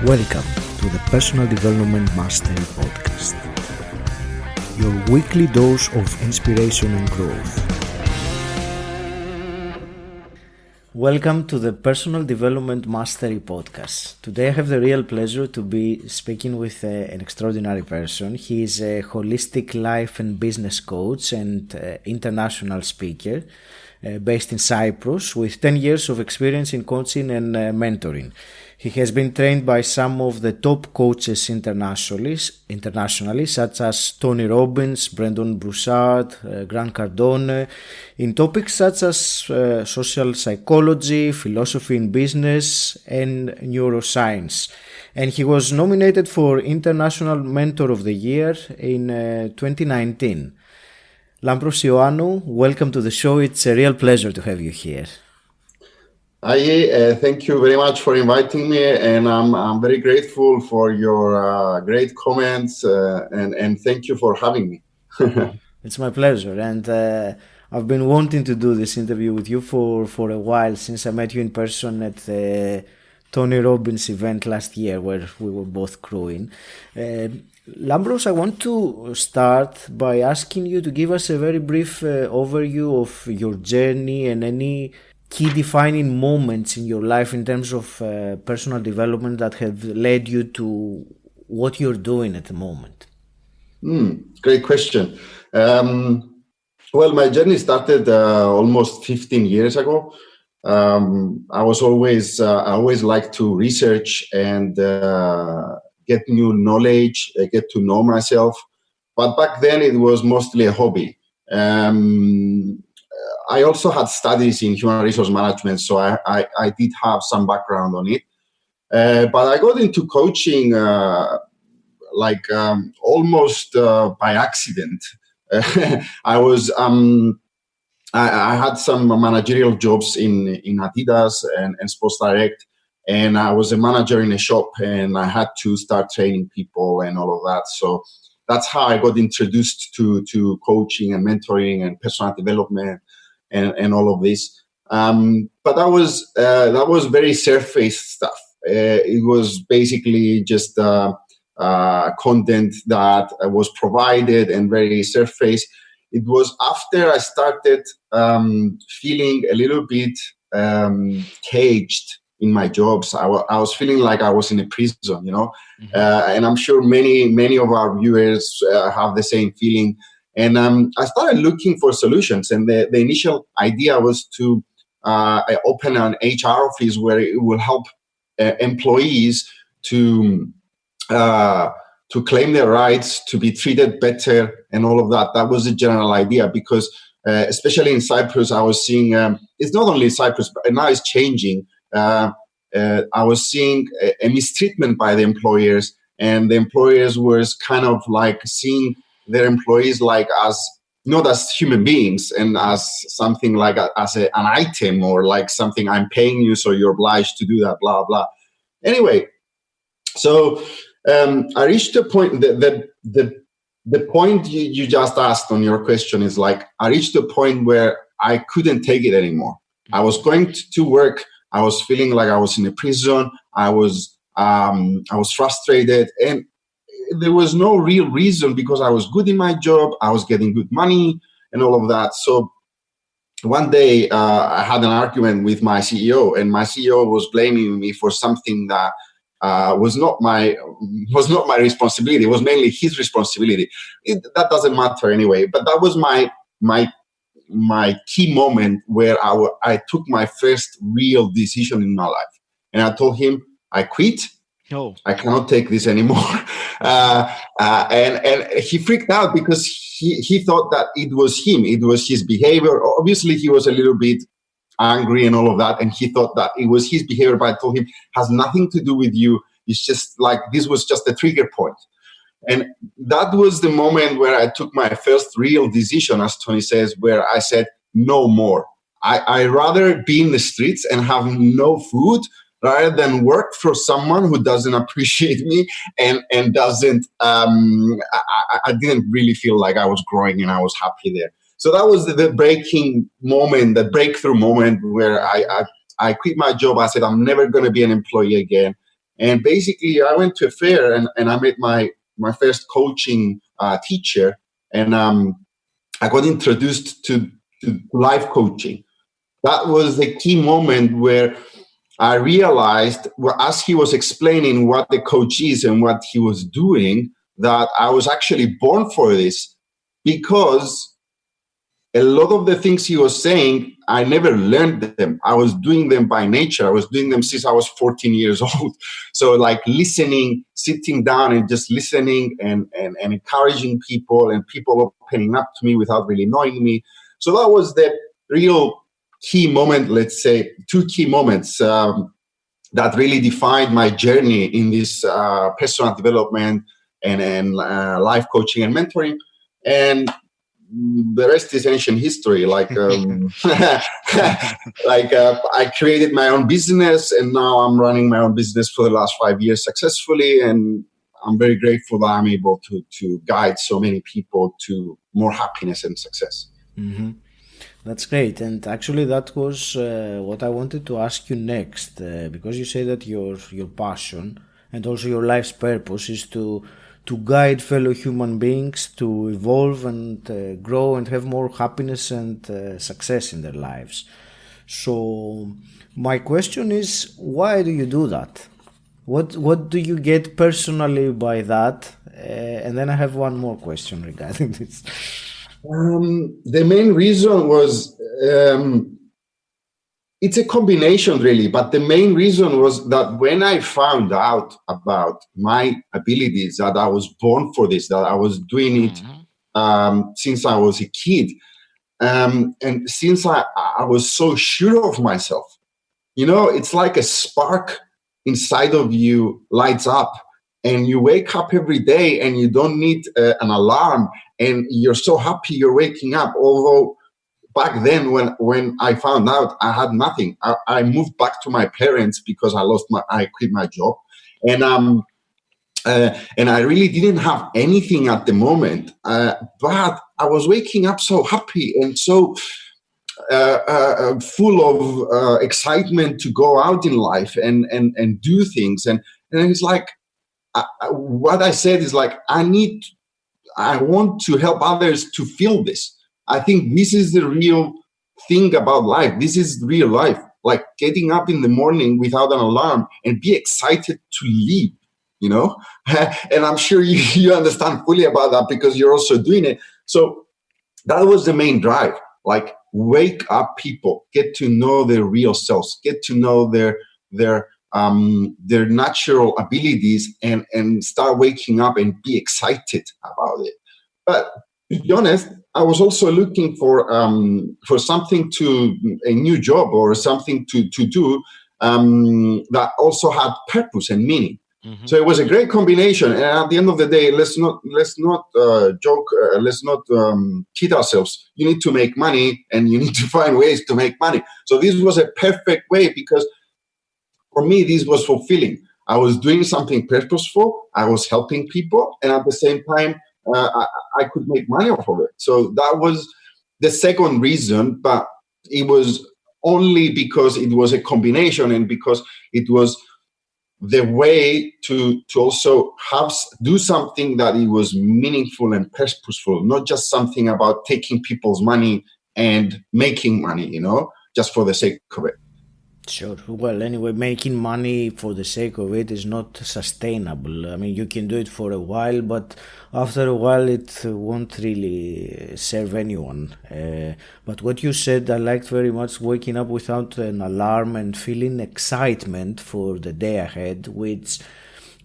Welcome to the Personal Development Mastery Podcast, your weekly dose of inspiration and growth. Welcome to the Personal Development Mastery Podcast. Today I have the real pleasure to be speaking with an extraordinary person. He is a holistic life and business coach and international speaker based in Cyprus with 10 years of experience in coaching and mentoring. He has been trained by some of the top coaches internationally, such as Tony Robbins, Brendon Broussard, Grant Cardone, in topics such as social psychology, philosophy in business, and neuroscience. And he was nominated for International Mentor of the Year in 2019. Lampros Ioannou, welcome to the show. It's a real pleasure to have you here. Hi, thank you very much for inviting me, and I'm very grateful for your great comments, and thank you for having me. It's my pleasure, and I've been wanting to do this interview with you for a while, since I met you in person at the Tony Robbins event last year, where we were both crewing. Lampros, I want to start by asking you to give us a very brief overview of your journey and any key defining moments in your life in terms of personal development that have led you to what you're doing at the moment. Great question. Well, my journey started almost 15 years ago. I always liked to research and get new knowledge, get to know myself. But back then it was mostly a hobby. I also had studies in human resource management, so I did have some background on it. But I got into coaching almost by accident. I had some managerial jobs in Adidas and Sports Direct, and I was a manager in a shop, and I had to start training people and all of that. So that's how I got introduced to coaching and mentoring and personal development and all of this. But that was very surface stuff. It was basically just content that was provided and very surface. It was after I started feeling a little bit caged in my jobs. I was feeling like I was in a prison, you know. Mm-hmm. And I'm sure many of our viewers have the same feeling. And I started looking for solutions. And the initial idea was to open an HR office where it will help employees to claim their rights, to be treated better, and all of that. That was the general idea, because especially in Cyprus, I was seeing, it's not only Cyprus, but now it's changing. I was seeing a mistreatment by the employers, and the employers were kind of like seeing their employees like as not as human beings and as something like as an item, or like something, I'm paying you so you're obliged to do that, blah blah. Anyway, so I reached a point that the point you just asked on your question is like, I reached a point where I couldn't take it anymore. I was going to work. I was feeling like I was in a prison. I was frustrated, and there was no real reason, because I was good in my job. I was getting good money and all of that. So one day I had an argument with my CEO, and my CEO was blaming me for something that was not my responsibility. It was mainly his responsibility. That doesn't matter anyway. But that was my key moment where I took my first real decision in my life, and I told him I quit. No, I cannot take this anymore. And he freaked out, because he thought that it was him. It was his behavior. Obviously, he was a little bit angry and all of that, and he thought that it was his behavior. But I told him, has nothing to do with you. It's just like, this was just a trigger point. And that was the moment where I took my first real decision, as Tony says, where I said, no more. I rather be in the streets and have no food rather than work for someone who doesn't appreciate me and doesn't, I didn't really feel like I was growing and I was happy there. So that was the breaking moment, the breakthrough moment where I quit my job. I said, I'm never going to be an employee again. And basically, I went to a fair and I met my first coaching teacher, and I got introduced to life coaching. That was the key moment where I realized, well, as he was explaining what the coach is and what he was doing, that I was actually born for this, because a lot of the things he was saying, I never learned them. I was doing them by nature. I was doing them since I was 14 years old. So like listening, sitting down and just listening and encouraging people, and people opening up to me without really knowing me. So that was the real key moment, let's say, two key moments that really defined my journey in this personal development and life coaching and mentoring. And the rest is ancient history. Like, I created my own business, and now I'm running my own business for the last 5 years successfully. And I'm very grateful that I'm able to guide so many people to more happiness and success. Mm-hmm. That's great. And actually that was what I wanted to ask you next, because you say that your passion and also your life's purpose is to guide fellow human beings to evolve and grow and have more happiness and success in their lives. So my question is, why do you do that? What do you get personally by that? And then I have one more question regarding this. The main reason was, it's a combination really, but the main reason was that when I found out about my abilities, that I was born for this, that I was doing it since I was a kid, and since I was so sure of myself, it's like a spark inside of you lights up, and you wake up every day and you don't need an alarm, and you're so happy you're waking up. Although back then, when I found out, I had nothing. I moved back to my parents because I quit my job, and I really didn't have anything at the moment. But I was waking up so happy and so full of excitement to go out in life and do things. And it's like, what I said is like, I want to help others to feel this. I think this is the real thing about life. This is real life. Like getting up in the morning without an alarm and be excited to live, and I'm sure you understand fully about that because you're also doing it. So that was the main drive. Like, wake up people, get to know their real selves, get to know their natural abilities, and start waking up and be excited about it. But to be honest, I was also looking for something a new job or something to do that also had purpose and meaning. Mm-hmm. So it was a great combination. And at the end of the day, let's not joke. Let's not kid ourselves. You need to make money, and you need to find ways to make money. So this was a perfect way, because for me, this was fulfilling. I was doing something purposeful. I was helping people, and at the same time, I could make money off of it. So that was the second reason, but it was only because it was a combination, and because it was the way to also do something that it was meaningful and purposeful, not just something about taking people's money and making money, just for the sake of it. Sure. Well, anyway, making money for the sake of it is not sustainable. I mean, you can do it for a while, but after a while it won't really serve anyone. But what you said, I liked very much, waking up without an alarm and feeling excitement for the day ahead, which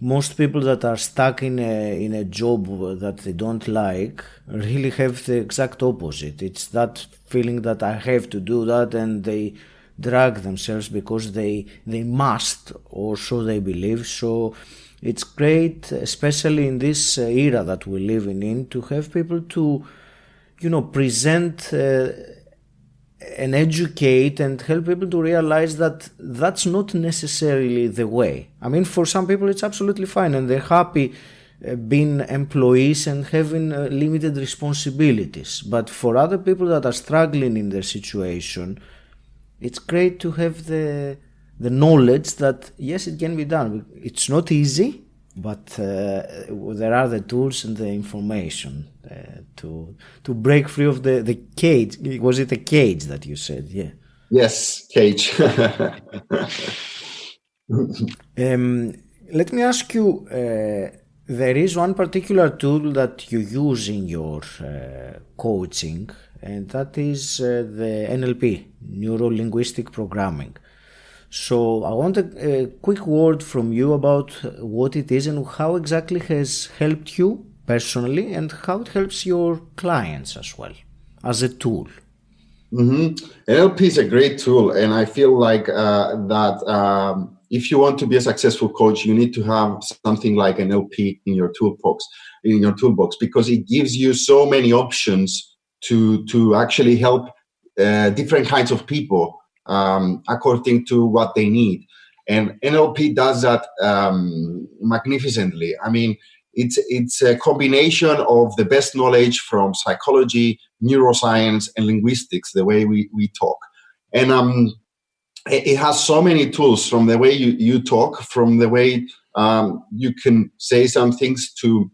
most people that are stuck in a job that they don't like really have the exact opposite. It's that feeling that I have to do that, and they drag themselves because they must, or so they believe. So it's great, especially in this era that we live in, to have people to present and educate and help people to realize that that's not necessarily the way. I mean, for some people it's absolutely fine and they're happy being employees and having limited responsibilities, but for other people that are struggling in their situation, it's great to have the the knowledge that yes, it can be done. It's not easy, but there are the tools and the information to break free of the cage. Was it a cage that you said? Yeah. Yes, cage. Let me ask you, there is one particular tool that you use in your coaching, and that is the NLP, Neuro-Linguistic Programming. So I want a quick word from you about what it is and how exactly has helped you personally and how it helps your clients as well as a tool. NLP is a great tool, and I feel like that if you want to be a successful coach, you need to have something like NLP in your toolbox, because it gives you so many options to actually help different kinds of people according to what they need. And NLP does that magnificently. I mean, it's a combination of the best knowledge from psychology, neuroscience, and linguistics, the way we talk. And it has so many tools, from the way you talk, from the way you can say some things to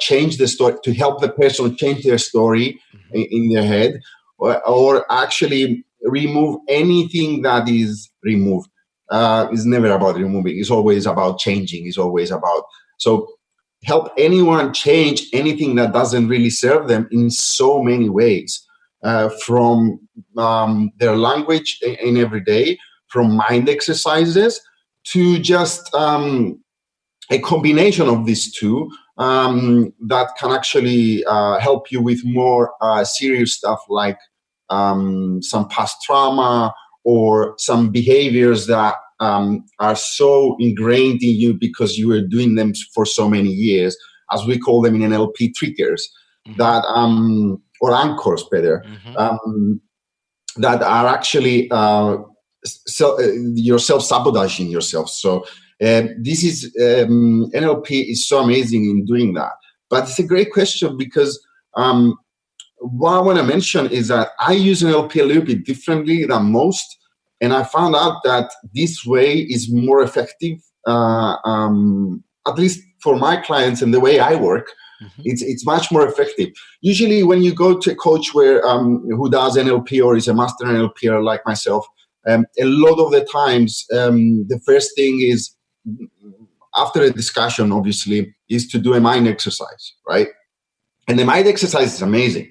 change the story, to help the person change their story in their head, or actually remove anything that is removed. It's never about removing. It's always about changing. It's always about, so help anyone change anything that doesn't really serve them in so many ways, from their language in every day, from mind exercises, to just a combination of these two that can actually help you with more serious stuff, like some past trauma or some behaviors that are so ingrained in you because you were doing them for so many years, as we call them in NLP, triggers, that or anchors, better, that are actually you're self-sabotaging yourself. So this is NLP is so amazing in doing that. But it's a great question, because what I want to mention is that I use NLP a little bit differently than most. And I found out that this way is more effective, at least for my clients and the way I work. It's much more effective. Usually when you go to a coach who does NLP or is a master NLPer like myself, a lot of the times the first thing is, after a discussion, obviously, is to do a mind exercise, right? And the mind exercise is amazing.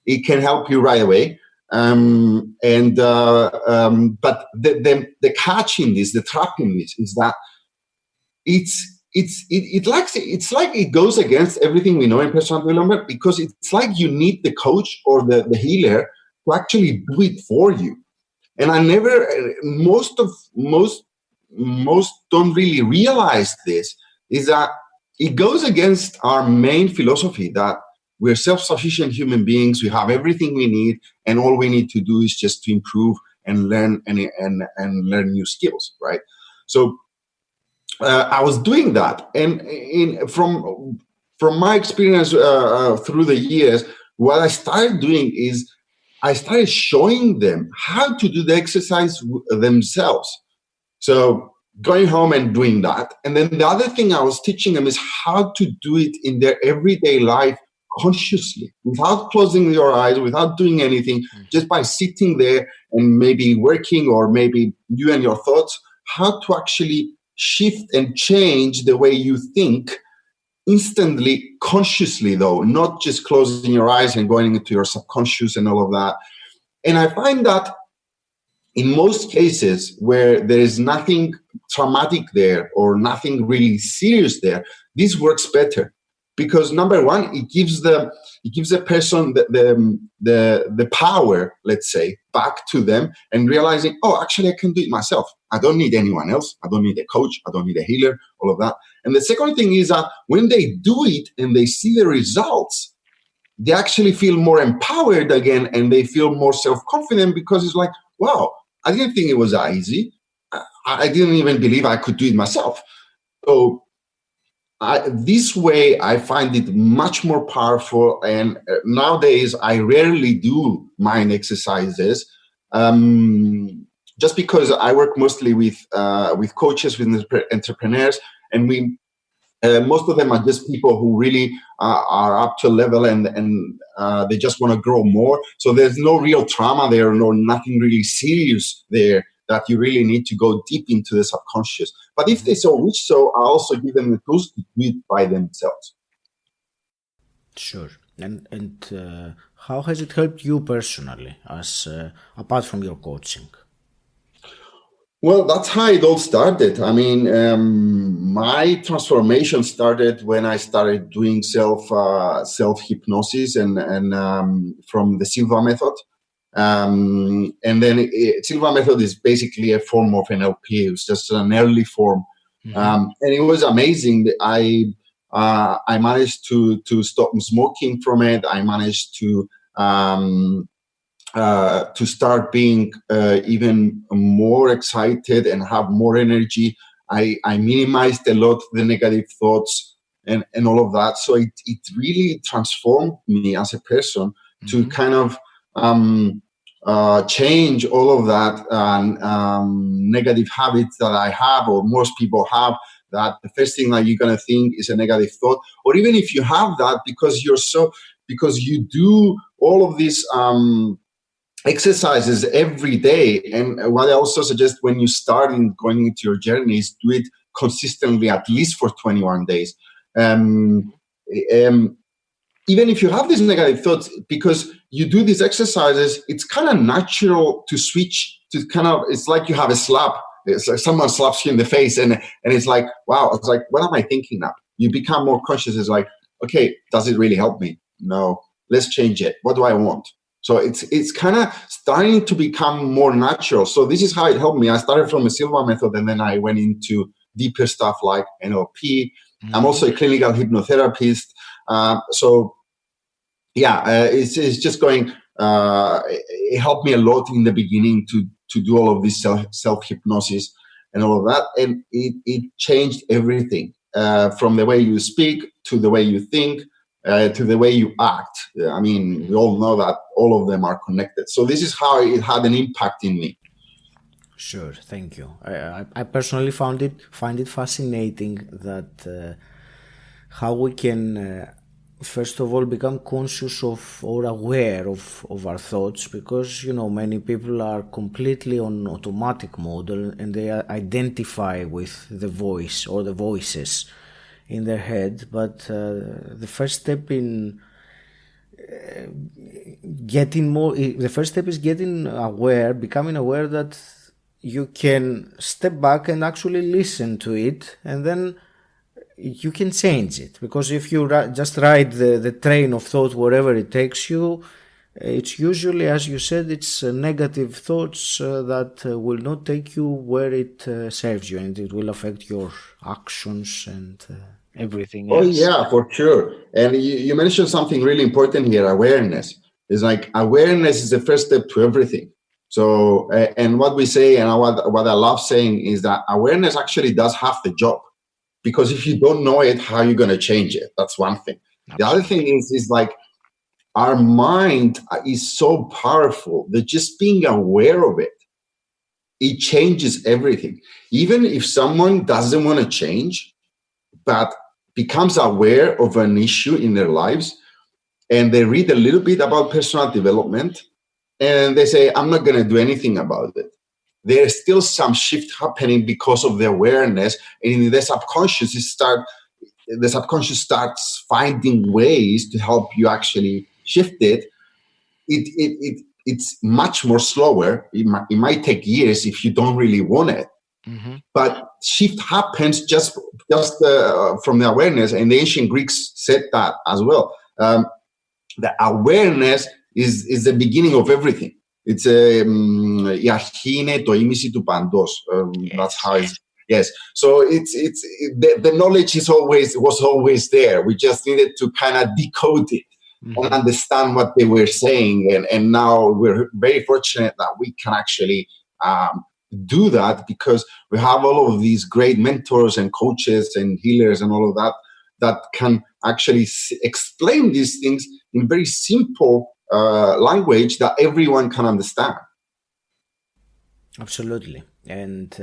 It can help you right away. But the catch in this, the trap in this, is that it's like it goes against everything we know in personal development, because it's like you need the coach or the healer to actually do it for you. And most don't really realize this, is that it goes against our main philosophy that we're self-sufficient human beings. We have everything we need, and all we need to do is just to improve and learn and learn new skills, right? So I was doing that, and from my experience through the years, what I started doing is I started showing them how to do the exercise themselves. So going home and doing that, and then the other thing I was teaching them is how to do it in their everyday life, consciously, without closing your eyes, without doing anything, just by sitting there and maybe working, or maybe you and your thoughts, how to actually shift and change the way you think instantly, consciously, though, not just closing your eyes and going into your subconscious and all of that. And I find that in most cases where there is nothing traumatic there or nothing really serious there, this works better. Because number one, it gives the person the power, let's say, back to them, and realizing, oh, actually, I can do it myself. I don't need anyone else. I don't need a coach. I don't need a healer. All of that. And the second thing is that when they do it and they see the results, they actually feel more empowered again, and they feel more self-confident, because it's like, wow, I didn't think it was that easy. I didn't even believe I could do it myself. So this way, I find it much more powerful. And nowadays, I rarely do mind exercises. just because I work mostly with coaches, with entrepreneurs, and we most of them are just people who really are up to a level and they just want to grow more. So there's no real trauma there, nothing really serious there that you really need to go deep into the subconscious. But if they so wish, so I also give them the tools to do it by themselves. Sure. And how has it helped you personally, as apart from your coaching? Well, that's how it all started. I mean, my transformation started when I started doing self hypnosis and from the Silva method. And then Silva method is basically a form of NLP. It's just an early form, and it was amazing. I managed to stop smoking from it. I managed to start being even more excited and have more energy. I minimized a lot the negative thoughts and all of that. So it really transformed me as a person to kind of change all of that negative habits that I have, or most people have, that the first thing that you're going to think is a negative thought. Or even if you have that, because you do all of these exercises every day. And what I also suggest when you start going into your journey is do it consistently, at least for 21 days. Even if you have these negative thoughts, because you do these exercises, it's kind of natural to switch to it's like you have a slap. It's like someone slaps you in the face and it's like, wow, it's like, what am I thinking now? You become more conscious. It's like, okay, does it really help me? No, let's change it. What do I want? So it's kind of starting to become more natural. So this is how it helped me. I started from a Silva method, and then I went into deeper stuff like NLP. I'm also a clinical hypnotherapist. It's just going. It helped me a lot in the beginning to do all of this self hypnosis and all of that, and it changed everything from the way you speak to the way you think. To the way you act. I mean, we all know that all of them are connected. So this is how it had an impact in me. Sure, thank you. I personally find it fascinating that how we can first of all become conscious of or aware of our thoughts, because many people are completely on automatic mode and they identify with the voice or the voices in their head. But the first step is getting aware, becoming aware that you can step back and actually listen to it, and then you can change it. Because if you just ride the train of thought wherever it takes you, it's usually, as you said, it's negative thoughts that will not take you where it serves you, and it will affect your actions and everything else. Oh yeah, for sure. And you mentioned something really important here. Awareness is like, awareness is the first step to everything. So and what we say, and what I love saying, is that awareness actually does half the job, because if you don't know it, how are you going to change it? That's one thing. Absolutely. The other thing is like, our mind is so powerful that just being aware of it changes everything. Even if someone doesn't want to change, but becomes aware of an issue in their lives, and they read a little bit about personal development, and they say, I'm not going to do anything about it. There's still some shift happening because of the awareness, and in the subconscious, the subconscious starts finding ways to help you actually shift it. It's much more slower. It might take years if you don't really want it. But shift happens just from the awareness, and the ancient Greeks said that as well. The awareness is the beginning of everything. It's η αρχή είναι το ήμιση του παντός. That's how it's. Yes. So the knowledge was always there. We just needed to kind of decode it and understand what they were saying. And now we're very fortunate that we can actually do that, because we have all of these great mentors and coaches and healers and all of that can actually explain these things in very simple language that everyone can understand. Absolutely. And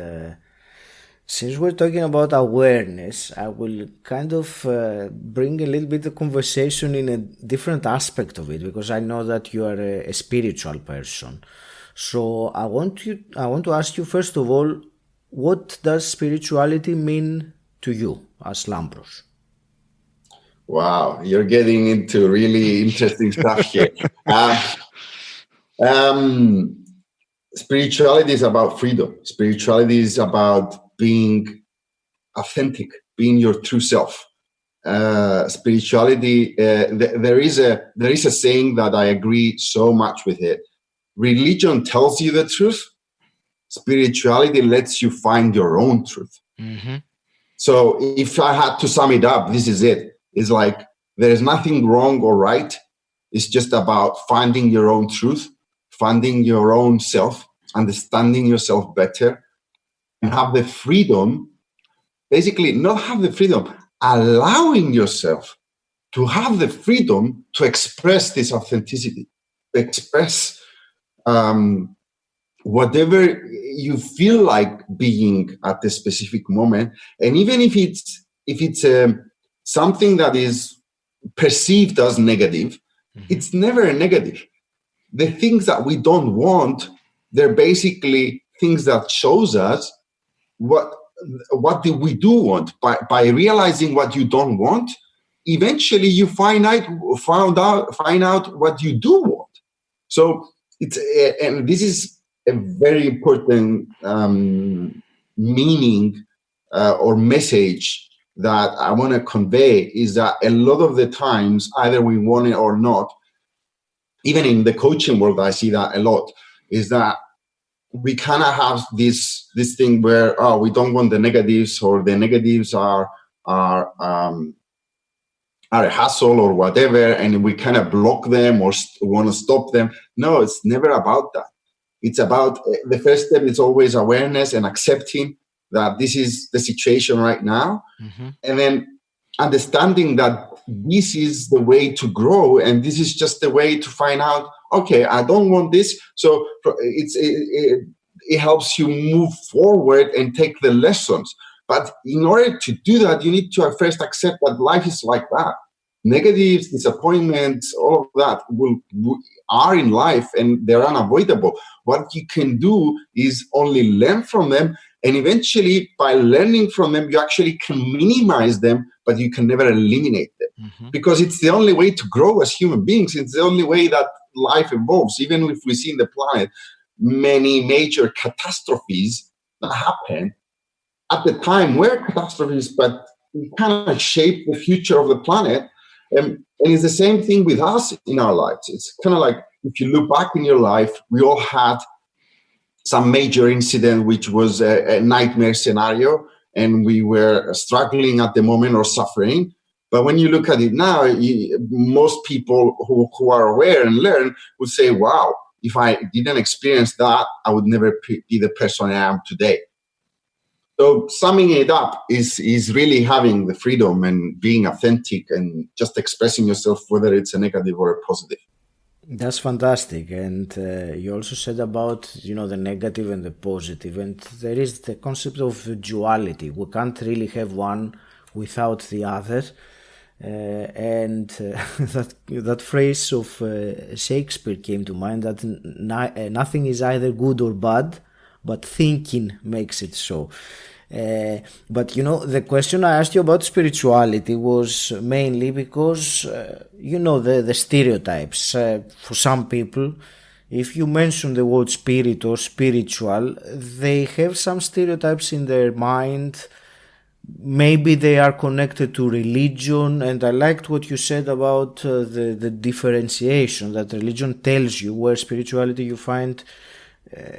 since we're talking about awareness, I will kind of bring a little bit of conversation in a different aspect of it, because I know that you are a spiritual person. So I want to ask you first of all, what does spirituality mean to you as Lampros? Wow, you're getting into really interesting stuff here. Um, Spirituality is about freedom. Spirituality is about being authentic, being your true self. Spirituality, there is a saying that I agree so much with it. Religion tells you the truth. Spirituality lets you find your own truth. Mm-hmm. So if I had to sum it up, this is it. It's like there's nothing wrong or right. It's just about finding your own truth, finding your own self, understanding yourself better, and have the freedom, basically not have the freedom, allowing yourself to have the freedom to express this authenticity, express whatever you feel like being at the specific moment. And even if it's something that is perceived as negative, it's never a negative. The things that we don't want, they're basically things that shows us what do we do want. By realizing what you don't want, eventually you find out what you do want. So it's and this is a very important meaning or message that I want to convey, is that a lot of the times, either we want it or not, even in the coaching world, I see that a lot, is that we kind of have this thing where, oh, we don't want the negatives, or the negatives are a hassle or whatever, and we kind of block them or want to stop them. No, it's never about that. It's about, the first step is always awareness and accepting that this is the situation right now. Mm-hmm. And then understanding that this is the way to grow, and this is just the way to find out, okay, I don't want this. So it helps you move forward and take the lessons. But in order to do that, you need to first accept that life is like that. Negatives, disappointments, all of that are in life, and they're unavoidable. What you can do is only learn from them, and eventually by learning from them, you actually can minimize them, but you can never eliminate them. Mm-hmm. Because it's the only way to grow as human beings. It's the only way that life evolves. Even if we see in the planet many major catastrophes that happen, at the time were catastrophes, but it kind of shape the future of the planet. And it's the same thing with us in our lives. It's kind of like, if you look back in your life, we all had some major incident which was a nightmare scenario, and we were struggling at the moment or suffering. But when you look at it now, most people who are aware and learn would say, wow, if I didn't experience that, I would never be the person I am today. So summing it up is really having the freedom and being authentic and just expressing yourself, whether it's a negative or a positive. That's fantastic. And you also said about, the negative and the positive. And there is the concept of duality. We can't really have one without the other. And that phrase of Shakespeare came to mind, that nothing is either good or bad, but thinking makes it so. But the question I asked you about spirituality was mainly because the stereotypes. For some people, if you mention the word spirit or spiritual, they have some stereotypes in their mind. Maybe they are connected to religion, and I liked what you said about the differentiation, that religion tells you, where spirituality you find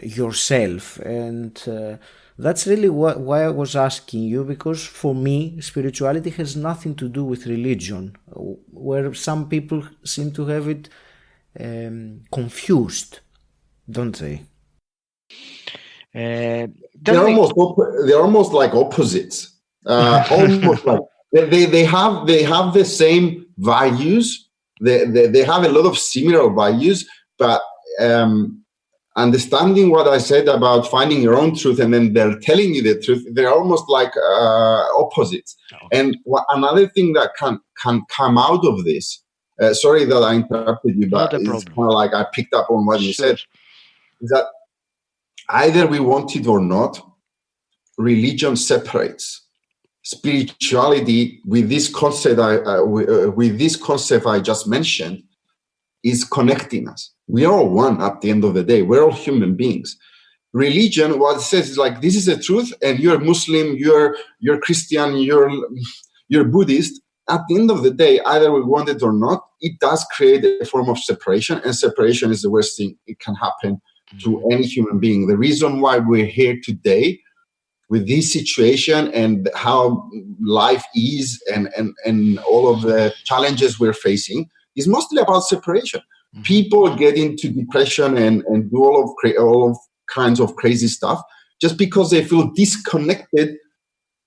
yourself. And that's really why I was asking you, because for me, spirituality has nothing to do with religion, where some people seem to have it confused, don't they? They're almost like opposites. Almost like they have the same values. They have a lot of similar values, but understanding what I said about finding your own truth, and then they're telling you the truth, they're almost like opposites. Okay. And another thing that can come out of this, sorry that I interrupted you, but Not a it's problem. kind of like I picked up on what you Sure. said, is that either we want it or not, religion separates. Spirituality, with this concept I just mentioned, is connecting us. We are all one at the end of the day. We're all human beings. Religion, what it says is like, this is the truth, and you're Muslim, you're Christian, you're Buddhist. At the end of the day, either we want it or not, it does create a form of separation, and separation is the worst thing it can happen to any human being. The reason why we're here today with this situation and how life is and all of the challenges we're facing is mostly about separation. People get into depression and do all of kinds of crazy stuff just because they feel disconnected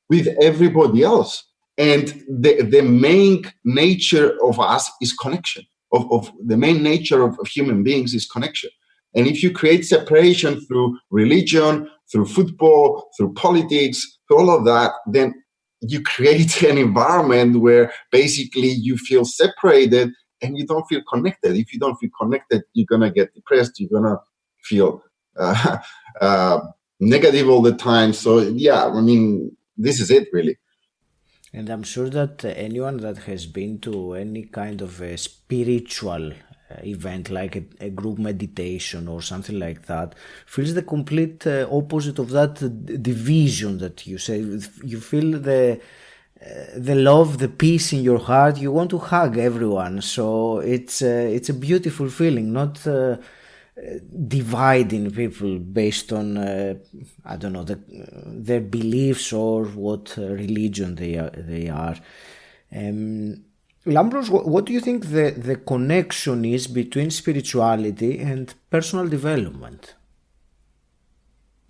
with everybody else. And the main nature of us is connection. Of the main nature of human beings is connection. And if you create separation through religion, through football, through politics, through all of that, then you create an environment where basically you feel separated and you don't feel connected. If you don't feel connected, you're going to get depressed. You're going to feel negative all the time. So, yeah, I mean, this is it, really. And I'm sure that anyone that has been to any kind of a spiritual event, like a group meditation or something like that, feels the complete opposite of that division that you say. You feel the love, the peace in your heart. You want to hug everyone. So it's a beautiful feeling, not dividing people based on I don't know their beliefs or what religion they are. Lampros, what do you think the connection is between spirituality and personal development?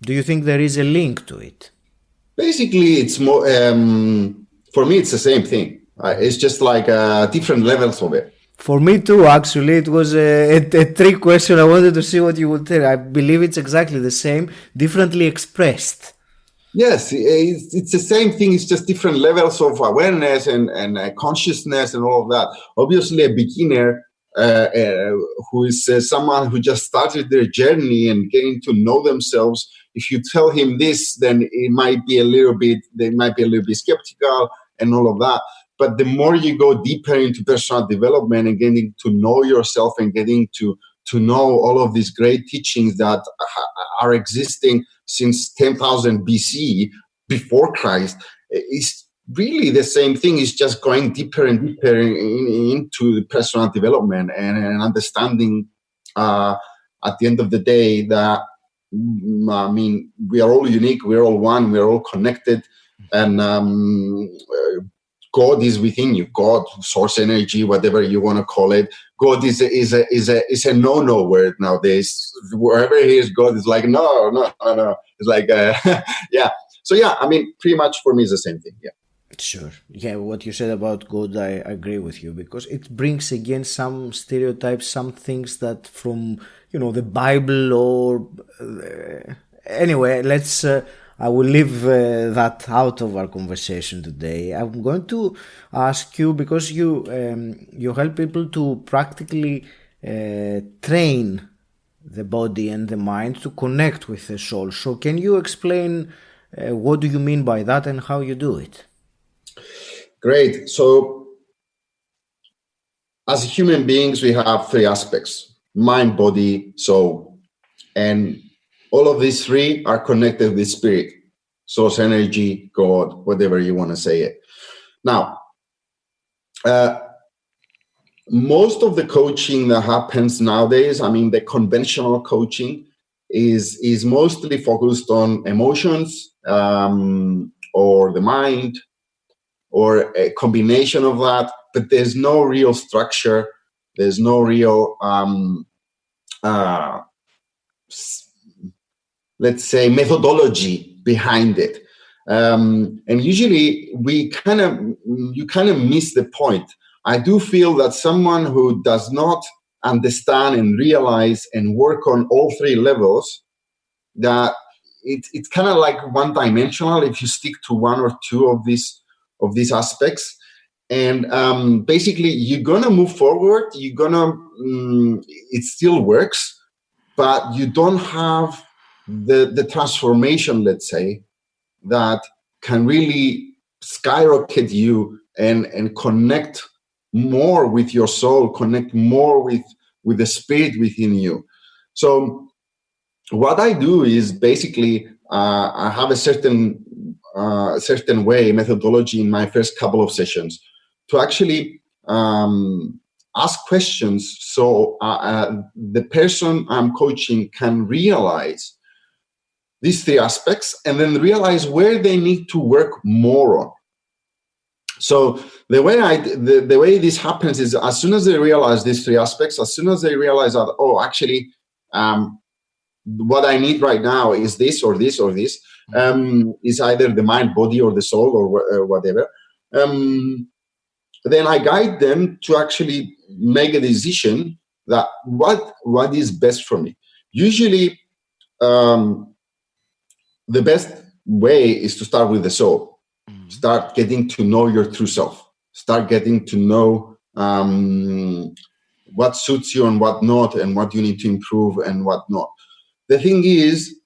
Do you think there is a link to it? Basically, it's more, for me, it's the same thing. It's just like different levels of it. For me too, actually. It was a trick question. I wanted to see what you would tell. I believe it's exactly the same, differently expressed. Yes, it's the same thing. It's just different levels of awareness and consciousness and all of that. Obviously, a beginner who is someone who just started their journey and getting to know themselves, if you tell him this, then they might be a little bit skeptical and all of that. But the more you go deeper into personal development and getting to know yourself and getting to know all of these great teachings that are existing since 10,000 BC, before Christ, it's really the same thing. It's just going deeper and deeper into personal development and understanding at the end of the day that, I mean, we are all unique, we're all one, we're all connected, and God is within you. God, source energy, whatever you want to call it. God is a no word nowadays. Wherever he is, God is like no. It's like yeah. So yeah, I mean, pretty much for me is the same thing. Yeah. Sure. Yeah, what you said about God, I agree with you, because it brings again some stereotypes, some things that from the Bible or anyway. Let's. I will leave that out of our conversation today. I'm going to ask you, because you help people to practically train the body and the mind to connect with the soul. So can you explain what do you mean by that and how you do it? Great. So as human beings, we have three aspects: mind, body, soul. And all of these three are connected with spirit, source energy, God, whatever you want to say it. Now, most of the coaching that happens nowadays, I mean, the conventional coaching is mostly focused on emotions or the mind or a combination of that, but there's no real structure. There's no real let's say methodology behind it, and usually you kind of miss the point. I do feel that someone who does not understand and realize and work on all three levels, that it's kind of like one-dimensional if you stick to one or two of these aspects. And basically, you're gonna move forward. It still works, but you don't have the transformation, let's say, that can really skyrocket you and connect more with your soul, connect more with the spirit within you. So what I do is basically I have a certain way, methodology in my first couple of sessions to actually ask questions, so the person I'm coaching can realize these three aspects and then realize where they need to work more on. So the way this happens is, as soon as they realize these three aspects, as soon as they realize that, oh, actually, what I need right now is this or this or this, is either the mind, body, or the soul, or whatever. Then I guide them to actually make a decision that what is best for me. Usually, the best way is to start with the soul. Start getting to know your true self. Start getting to know what suits you and what not, and what you need to improve and what not. The thing is,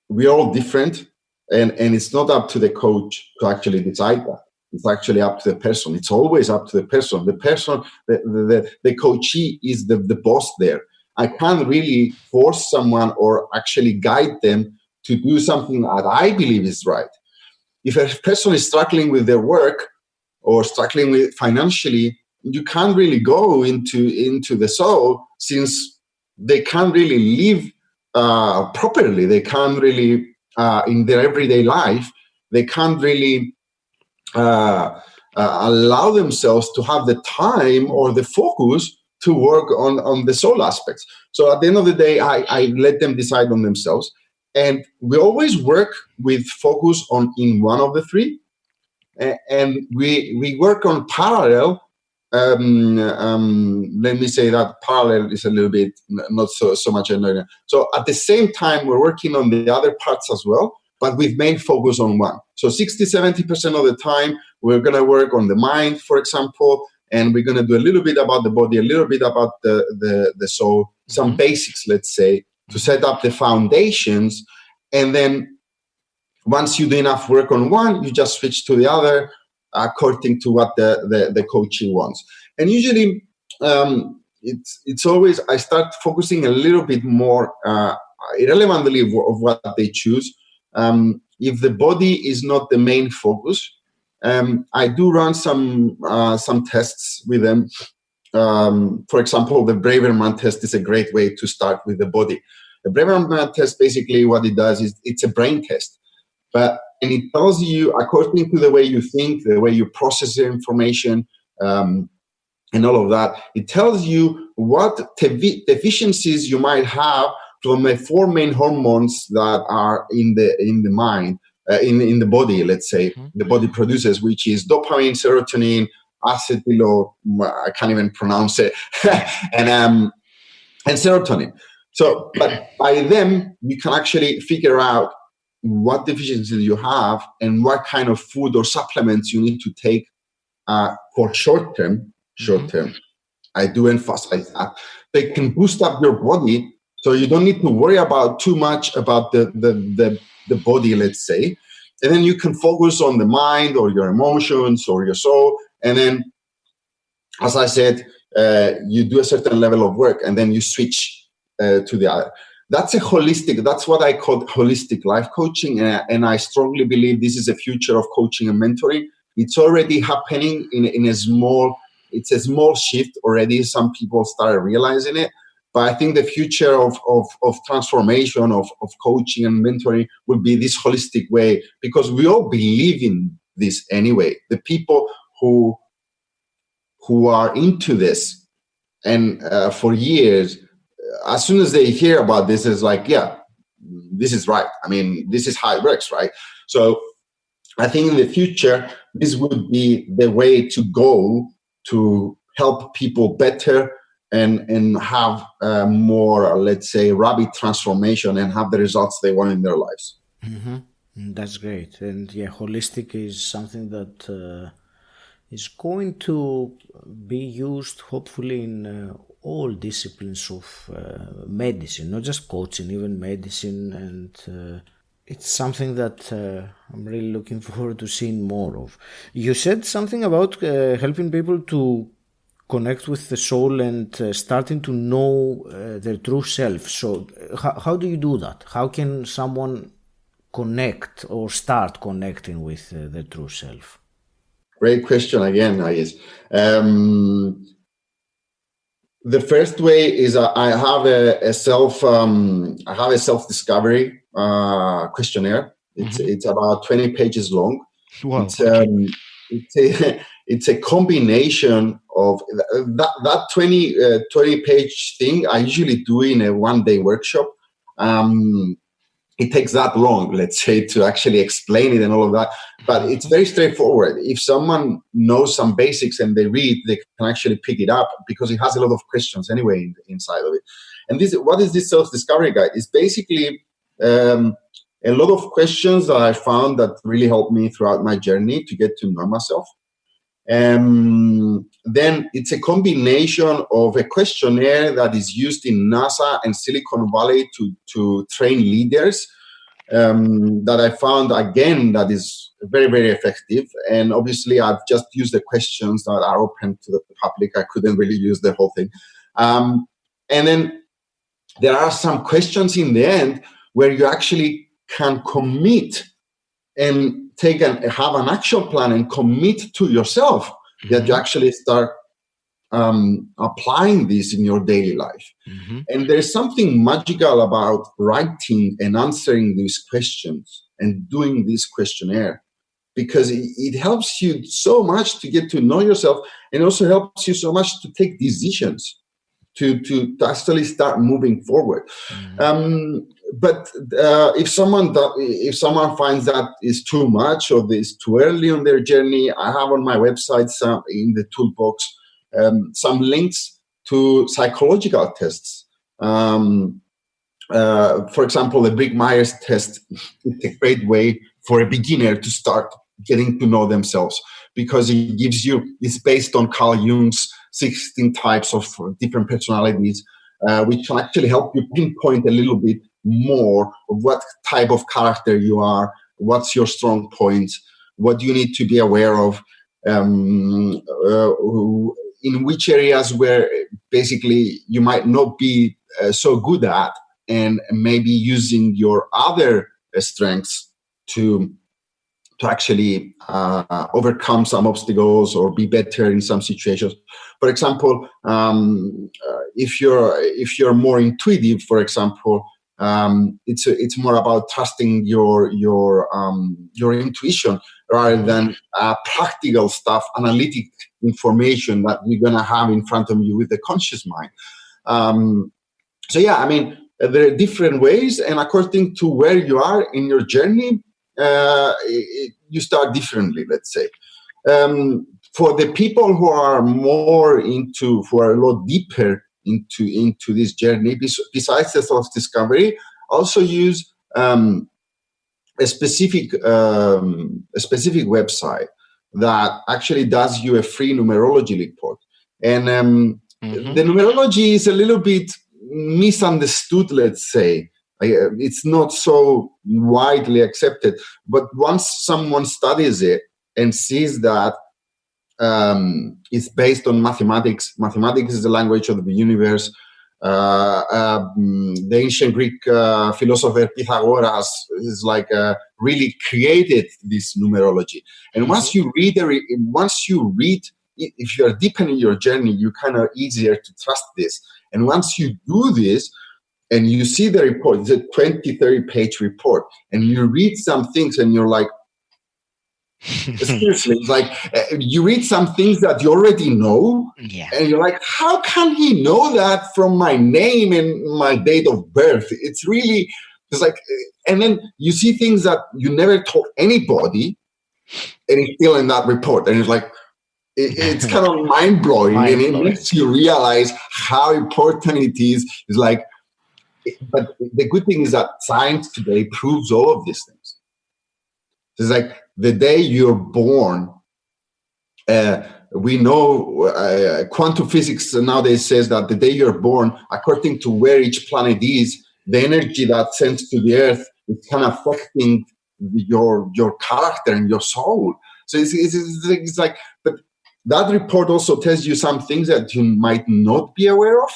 we're all different, and it's not up to the coach to actually decide that. It's actually up to the person. It's always up to the person. The person, the coachee is the boss there. I can't really force someone or actually guide them to do something that I believe is right. If a person is struggling with their work or struggling with financially, you can't really go into the soul, since they can't really live properly. They can't really, in their everyday life, they can't really allow themselves to have the time or the focus to work on the soul aspects. So at the end of the day, I let them decide on themselves. And we always work with focus in one of the three. And we work on parallel. Let me say that parallel is a little bit not so much. So at the same time, we're working on the other parts as well, but with main focus on one. So 60-70% of the time, we're going to work on the mind, for example, and we're going to do a little bit about the body, a little bit about the soul, some basics, let's say, to set up the foundations. And then once you do enough work on one, you just switch to the other according to what the coaching wants. And usually it's always, I start focusing a little bit more irrelevantly of what they choose. If the body is not the main focus, I do run some tests with them. For example, the Braverman test is a great way to start with the body. The Braverman test, basically what it does is it's a brain test, and it tells you, according to the way you think, the way you process the information, and all of that, it tells you what deficiencies you might have from the four main hormones that are in the mind, in the body, let's say, the body produces, which is dopamine, serotonin, acetyl, I can't even pronounce it, and serotonin. So, but by them, you can actually figure out what deficiencies you have and what kind of food or supplements you need to take for short term. I do emphasize that. They can boost up your body, so you don't need to worry about too much about the body, let's say. And then you can focus on the mind or your emotions or your soul. And then, as I said, you do a certain level of work and then you switch to the other. That's what I call holistic life coaching. And I strongly believe this is the future of coaching and mentoring. It's already happening it's a small shift already. Some people started realizing it. But I think the future of transformation, of coaching and mentoring will be this holistic way, because we all believe in this anyway. The people who are into this and for years, as soon as they hear about this, it's like, yeah, this is right. I mean, this is how it works, right? So I think in the future, this would be the way to go to help people better and have more, let's say, rapid transformation and have the results they want in their lives. Mm-hmm. That's great. And yeah, holistic is something that is going to be used hopefully in all disciplines of medicine, not just coaching, even medicine. And it's something that I'm really looking forward to seeing more of. You said something about helping people to connect with the soul and starting to know their true self. So how do you do that? How can someone connect or start connecting with their true self? Great question again, Ayes. The first way is I have a self-discovery questionnaire. It's about 20 pages long. Wow. It's a combination of that 20 page thing. I usually do in a 1-day workshop. It takes that long, let's say, to actually explain it and all of that. But it's very straightforward. If someone knows some basics and they read, they can actually pick it up because it has a lot of questions anyway inside of it. And what is this self-discovery guide? It's basically a lot of questions that I found that really helped me throughout my journey to get to know myself. Then it's a combination of a questionnaire that is used in NASA and Silicon Valley to train leaders that I found, again, that is very, very effective. And obviously, I've just used the questions that are open to the public. I couldn't really use the whole thing. And then there are some questions in the end where you actually can commit and have an action plan and commit to yourself that you actually start applying this in your daily life. And there's something magical about writing and answering these questions and doing this questionnaire, because it helps you so much to get to know yourself, and also helps you so much to take decisions to actually start moving forward. But if someone finds that is too much or is too early on their journey, I have on my website in the toolbox some links to psychological tests. For example, the Brigg-Myers test is a great way for a beginner to start getting to know themselves, because it's based on Carl Jung's 16 types of different personalities, which can actually help you pinpoint a little bit more of what type of character you are, what's your strong points, what you need to be aware of, in which areas where basically you might not be so good at, and maybe using your other strengths to actually overcome some obstacles or be better in some situations. For example, if you're more intuitive, for example, it's more about trusting your intuition rather than practical stuff, analytic information that you're gonna have in front of you with the conscious mind. So yeah, I mean, there are different ways, and according to where you are in your journey, you start differently, let's say. For the people who are who are a lot deeper into this journey, besides the self-discovery, also use a specific website that actually does you a free numerology report. And the numerology is a little bit misunderstood, let's say. It's not so widely accepted, but once someone studies it and sees that it's based on mathematics is the language of the universe. The ancient Greek philosopher Pythagoras is really created this numerology. And once you read, if you are deep in your journey, you kind of easier to trust this. And once you do this, and you see the report, it's a 20-30 page report, and you read some things and you're like, seriously, it's like you read some things that you already know, and you're like, how can he know that from my name and my date of birth? It's like, and then you see things that you never told anybody, and it's still in that report, and it's like, it's kind of mind-blowing, and it makes you realize how important it is. It's like, but the good thing is that science today proves all of these things. It's like the day you're born, we know quantum physics nowadays says that the day you're born, according to where each planet is, the energy that sends to the Earth is kind of affecting your character and your soul. So it's like, but that report also tells you some things that you might not be aware of.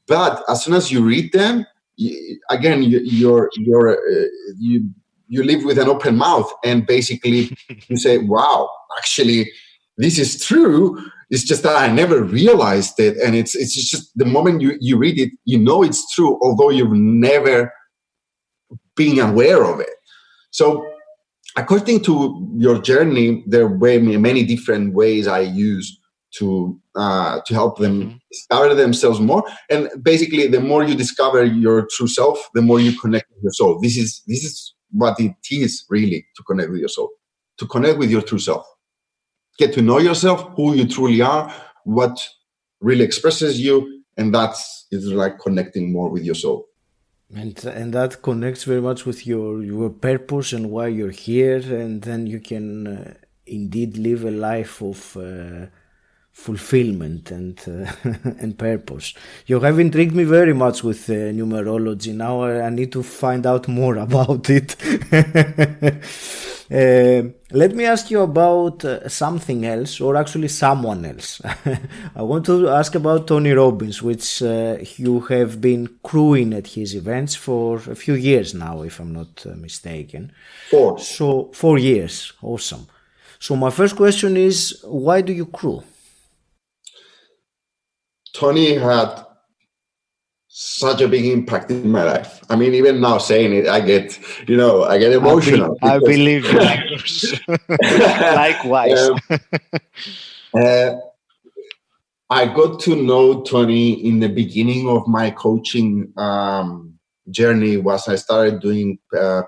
But as soon as you read them, you live with an open mouth, and basically you say, "Wow, actually, this is true." It's just that I never realized it, and it's just the moment you read it, you know it's true, although you've never been aware of it. So, according to your journey, there were many different ways I use to help them discover themselves more. And basically, the more you discover your true self, the more you connect with your soul. This is what it is really, to connect with your soul, to connect with your true self. Get to know yourself, who you truly are, what really expresses you, and that's like connecting more with your soul. And that connects very much with your purpose and why you're here, and then you can indeed live a life of fulfillment and purpose. You have intrigued me very much with numerology. Now I need to find out more about it. Let me ask you about something else, or actually someone else. I want to ask about Tony Robbins, which you have been crewing at his events for a few years now, if I'm not mistaken. 4. So 4 years, awesome. So my first question is, why do you crew? Tony had such a big impact in my life. I mean, even now saying it, I get emotional. I believe you, Lampros. Likewise. I got to know Tony in the beginning of my coaching journey. Was I started doing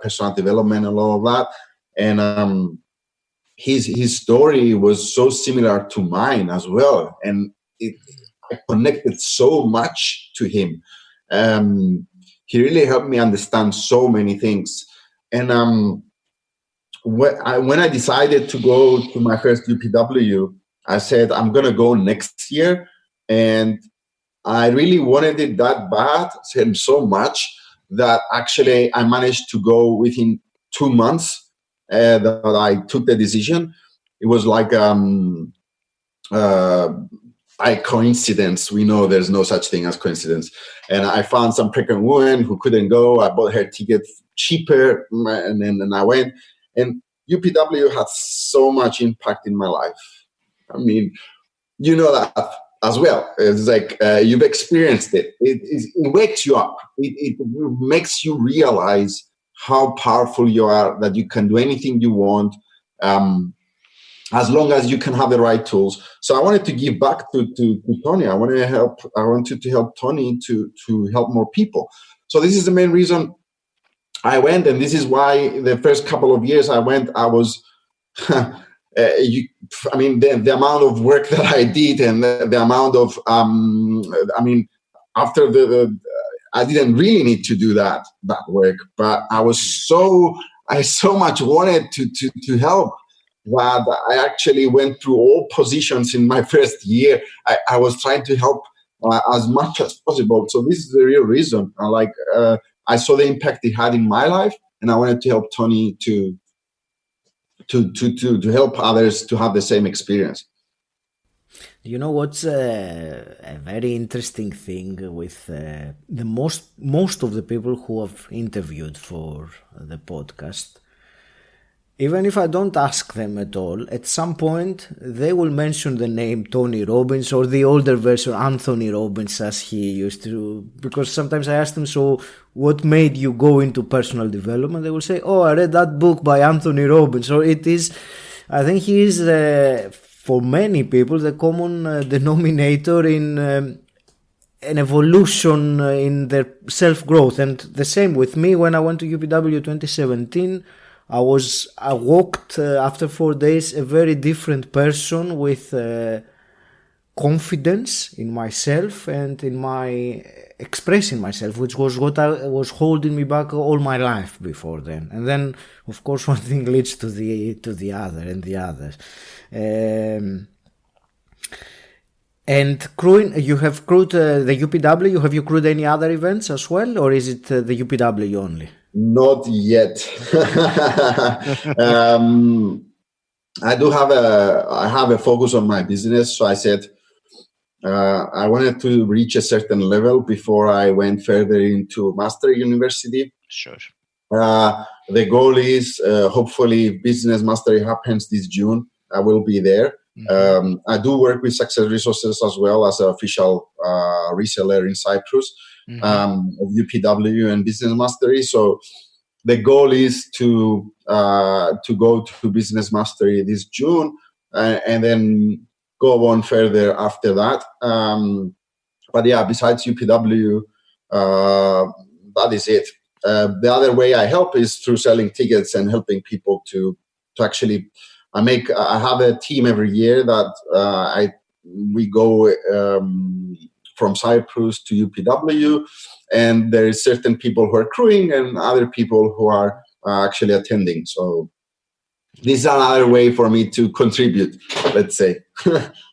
personal development and all of that, and his story was so similar to mine as well, and I connected so much to him. He really helped me understand so many things. And when I decided to go to my first UPW, I said, I'm going to go next year. And I really wanted it that bad, said so much, that actually I managed to go within 2 months that I took the decision. It was like by coincidence. We know there's no such thing as coincidence. And I found some pregnant woman who couldn't go. I bought her ticket cheaper, and then I went. And UPW had so much impact in my life. I mean, you know that as well. It's like you've experienced it. It wakes you up. It makes you realize how powerful you are, that you can do anything you want, as long as you can have the right tools. So I wanted to give back to Tony. I wanted to help Tony to help more people. So this is the main reason I went, and this is why the first couple of years I went, I was, the amount of work that I did, and the amount of, after I didn't really need to do that work, but I so much wanted to help, that I actually went through all positions in my first year. I was trying to help as much as possible. So this is the real reason. I saw the impact it had in my life, and I wanted to help Tony to help others to have the same experience. You know what's a very interesting thing with the most of the people who have interviewed for the podcast? Even if I don't ask them at all, at some point they will mention the name Tony Robbins, or the older version Anthony Robbins, as he used to. Because sometimes I ask them, so what made you go into personal development? They will say, oh, I read that book by Anthony Robbins. So I think he is, for many people, the common denominator in an evolution in their self-growth. And the same with me. When I went to UPW 2017, I walked after 4 days a very different person with confidence in myself and in my expressing myself, which was what I was holding me back all my life before then. And then, of course, one thing leads to the other and the other. And crewing, you have crewed the UPW. Have you crewed any other events as well, or is it the UPW only? Not yet. I have a focus on my business. So I said, I wanted to reach a certain level before I went further into Master University. Sure. The goal is hopefully if Business Mastery happens this June, I will be there. Mm-hmm. I do work with Success Resources as well as an official reseller in Cyprus, mm-hmm. Of UPW and Business Mastery. So the goal is to go to Business Mastery this June and then go on further after that. But yeah, besides UPW, that is it. The other way I help is through selling tickets and helping people to actually. I have a team every year that we go from Cyprus to UPW, and there is certain people who are crewing and other people who are actually attending. So this is another way for me to contribute, let's say.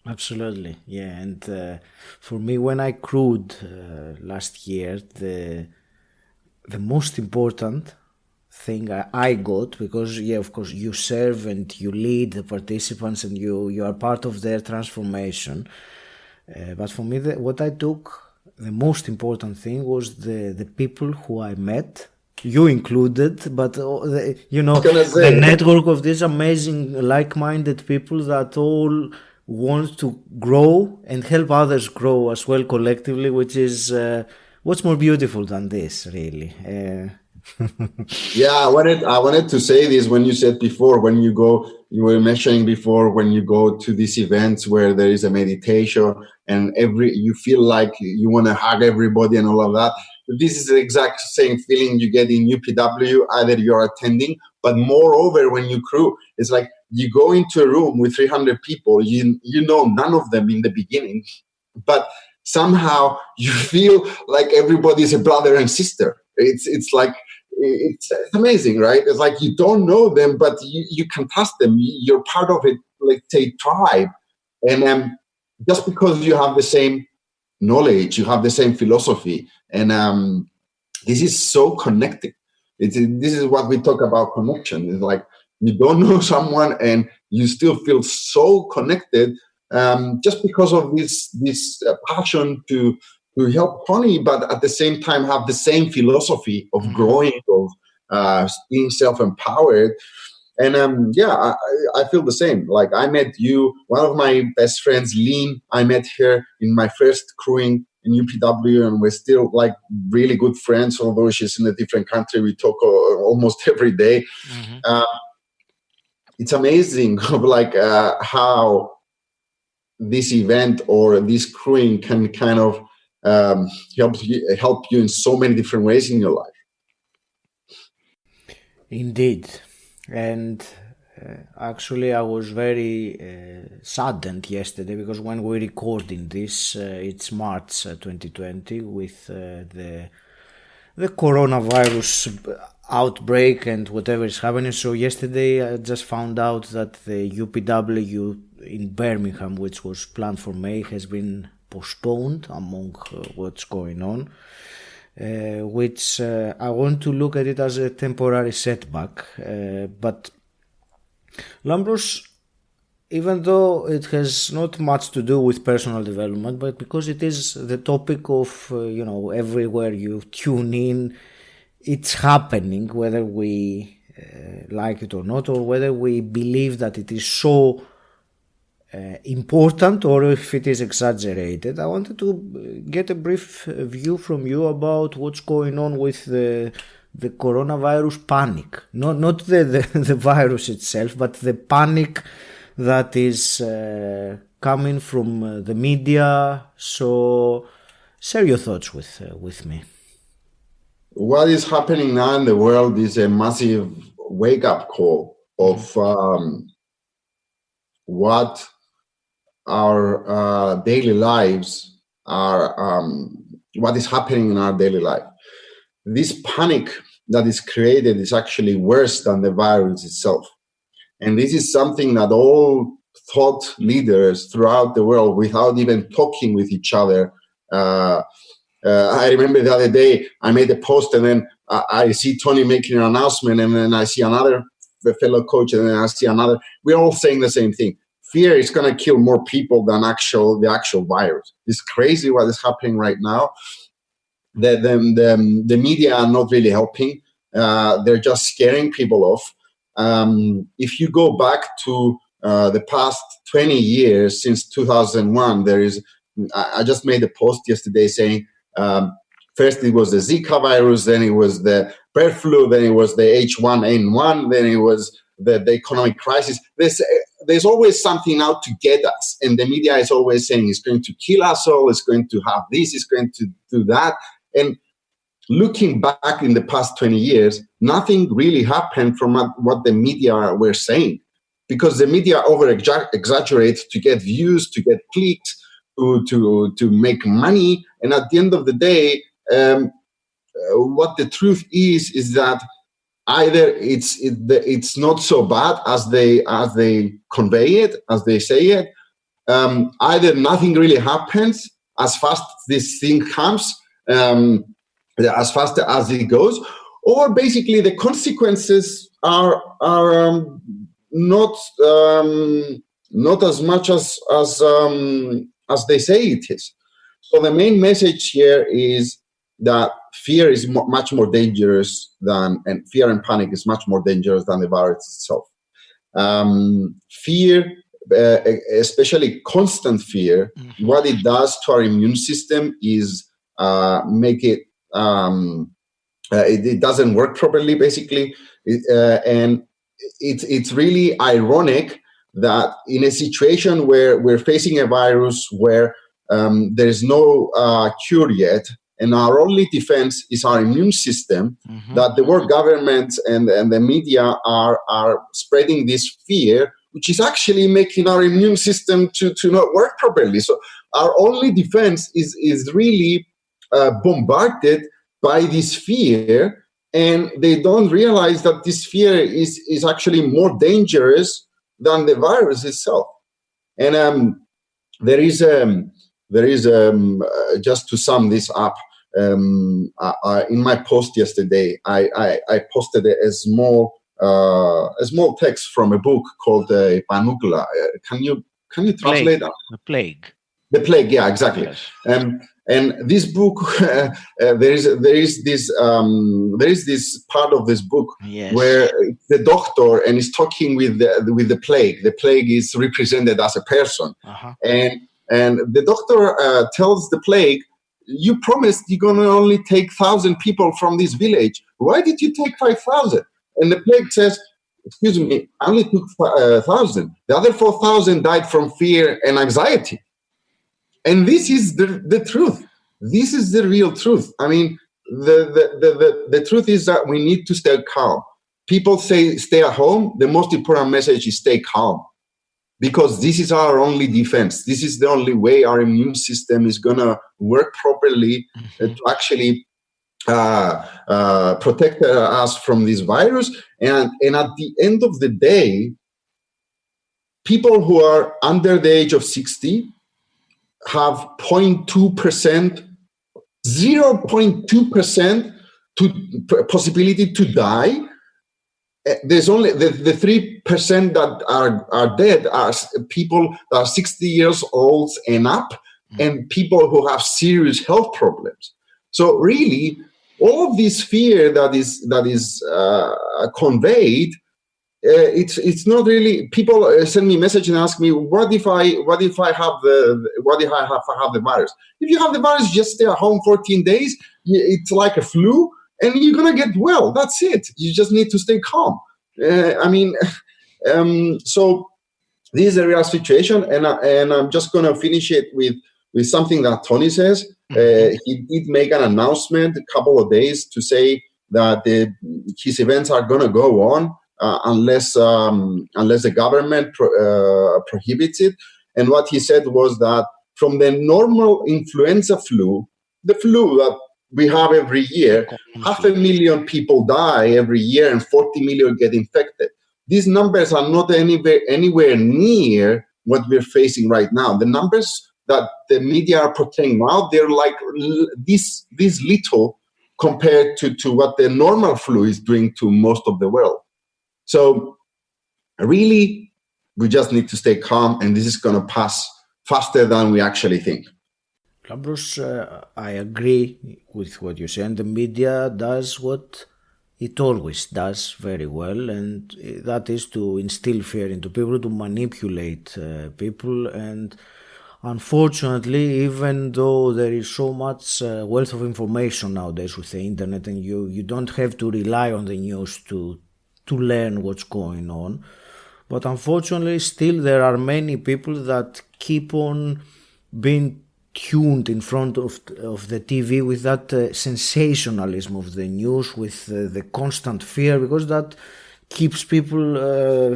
Absolutely, yeah. And for me, when I crewed last year, the most important thing I got, because yeah, of course you serve and you lead the participants and you are part of their transformation, but for me what I took, the most important thing was the people who I met, you included, but the network of these amazing like-minded people that all want to grow and help others grow as well collectively, which is what's more beautiful than this, really. Yeah, I wanted to say this when you said before, you were mentioning before when you go to these events where there is a meditation and you feel like you want to hug everybody and all of that. This is the exact same feeling you get in UPW, either you're attending, but moreover when you crew, it's like you go into a room with 300 people, you know none of them in the beginning, but somehow you feel like everybody is a brother and sister. It's like, it's amazing, right? It's like you don't know them, but you can trust them. You're part of it, like say tribe. And just because you have the same knowledge, you have the same philosophy, and this is so connecting. This is what we talk about connection. It's like you don't know someone and you still feel so connected just because of this passion to help honey, but at the same time have the same philosophy of growing, of being self-empowered. And I feel the same. Like I met you, one of my best friends, Lynn, I met her in my first crewing in UPW, and we're still like really good friends, although she's in a different country. We talk almost every day. Mm-hmm. It's amazing of like how this event or this crewing can kind of help you in so many different ways in your life. Indeed. And actually I was very saddened yesterday because when we're recording this, it's March 2020 with the coronavirus outbreak and whatever is happening. So yesterday I just found out that the UPW in Birmingham, which was planned for May, has been postponed among what's going on, which I want to look at it as a temporary setback. But Lampros, even though it has not much to do with personal development, but because it is the topic of, everywhere you tune in, it's happening, whether we like it or not, or whether we believe that it is so important or if it is exaggerated. I wanted to get a brief view from you about what's going on with the coronavirus panic. Not the virus itself, but the panic that is coming from the media. So share your thoughts with me. What is happening now in the world is a massive wake-up call of what our daily lives are, what is happening in our daily life. This panic that is created is actually worse than the virus itself. And this is something that all thought leaders throughout the world, without even talking with each other, I remember the other day I made a post, and then I see Tony making an announcement, and then I see another fellow coach, and then I see another. We're all saying the same thing. Fear is going to kill more people than the actual virus. It's crazy what is happening right now. The media are not really helping. They're just scaring people off. If you go back to the past 20 years, since 2001, I just made a post yesterday saying, first it was the Zika virus, then it was the bird flu, then it was the H1N1, then it was the economic crisis. There's always something out to get us. And the media is always saying it's going to kill us all, it's going to have this, it's going to do that. And looking back in the past 20 years, nothing really happened from what the media were saying, because the media over-exaggerates to get views, to get clicks, to make money. And at the end of the day, what the truth is that either it's not so bad as they convey it, as they say it, either nothing really happens as fast as this thing comes, as fast as it goes, or basically the consequences are not as much as they say it is. So the main message here is that fear is much more dangerous and fear and panic is much more dangerous than the virus itself. Fear, especially constant fear, what it does to our immune system is make it, it doesn't work properly, basically. And it's really ironic that in a situation where we're facing a virus where there is no cure yet, and our only defense is our immune system, that the world governments and the media are spreading this fear, which is actually making our immune system to not work properly. So our only defense is really bombarded by this fear, and they don't realize that this fear is actually more dangerous than the virus itself. And there is just to sum this up, in my post yesterday, I posted a small text from a book called Panugla. Can you translate that? The plague. The plague, yeah, exactly. Yes. And this book, there is this part of this book where the doctor and is talking with the plague. The plague is represented as a person, and the doctor tells the plague, "You promised you're gonna only take 1,000 people from this village. Why did you take 5,000?" And the plague says, "Excuse me, I only took 1,000. The other 4,000 died from fear and anxiety." And this is the truth. This is the real truth. I mean, the truth is that we need to stay calm. People say stay at home. The most important message is stay calm, because this is our only defense. This is the only way our immune system is going to work properly to actually protect us from this virus. And at the end of the day, people who are under the age of 60 have 0.2%, 0.2% possibility to die. There's only the 3% that are dead are people that are 60 years old and up, and people who have serious health problems. So really, all of this fear that is conveyed, it's not really. People send me a message and ask me, what if I have the virus? If you have the virus, just stay at home 14 days. It's like a flu, and you're gonna get well. That's it. You just need to stay calm. So this is a real situation, and I'm just gonna finish it with something that Tony says. He did make an announcement a couple of days to say that his events are gonna go on. unless the government prohibits it. And what he said was that from the normal influenza flu, the flu that we have every year, 500,000 people die every year and 40 million get infected. These numbers are not anywhere near what we're facing right now. The numbers that the media are portraying now, they're like this little compared to what the normal flu is doing to most of the world. So really, we just need to stay calm, and this is going to pass faster than we actually think. Lampros, I agree with what you say, and the media does what it always does very well, and that is to instill fear into people, to manipulate people. And unfortunately, even though there is so much wealth of information nowadays with the internet, and you don't have to rely on the news to learn what's going on, but unfortunately still there are many people that keep on being tuned in front of the TV with that sensationalism of the news, with the constant fear, because that keeps people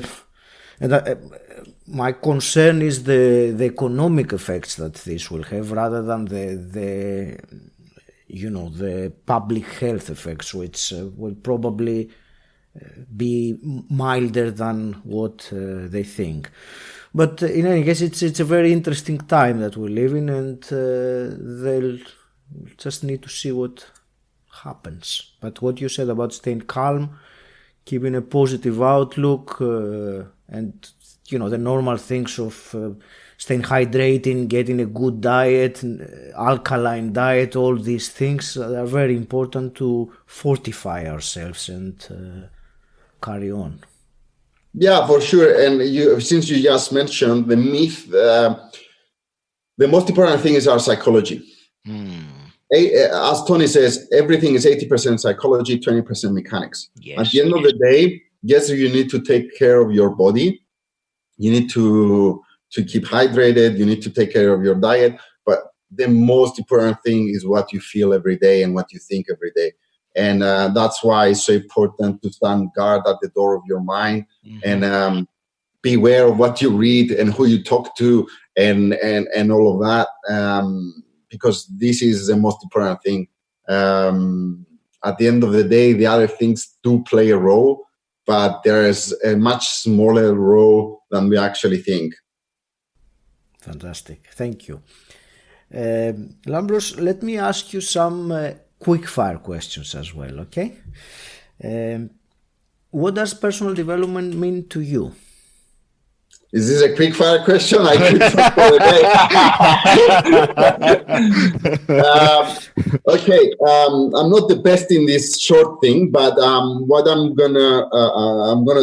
my concern is the economic effects that this will have, rather than the public health effects, which will probably be milder than what they think. But in any case, it's a very interesting time that we live in, and they'll just need to see what happens. But what you said about staying calm, keeping a positive outlook, and the normal things of staying hydrating, getting a good diet, alkaline diet, all these things are very important to fortify ourselves and carry on. Yeah, for sure. And since you just mentioned the myth, the most important thing is our psychology. As Tony says, everything is 80% psychology, 20% mechanics. Yes, at the end of the day, yes, you need to take care of your body. You need to keep hydrated. You need to take care of your diet. But the most important thing is what you feel every day and what you think every day. And that's why it's so important to stand guard at the door of your mind, and be aware of what you read and who you talk to, and all of that, because this is the most important thing. At the end of the day, the other things do play a role, but there is a much smaller role than we actually think. Fantastic. Thank you. Lampros, let me ask you some quick-fire questions as well, okay? What does personal development mean to you? Is this a quick-fire question? I could talk for a day. Okay, I'm not the best in this short thing, but what I'm gonna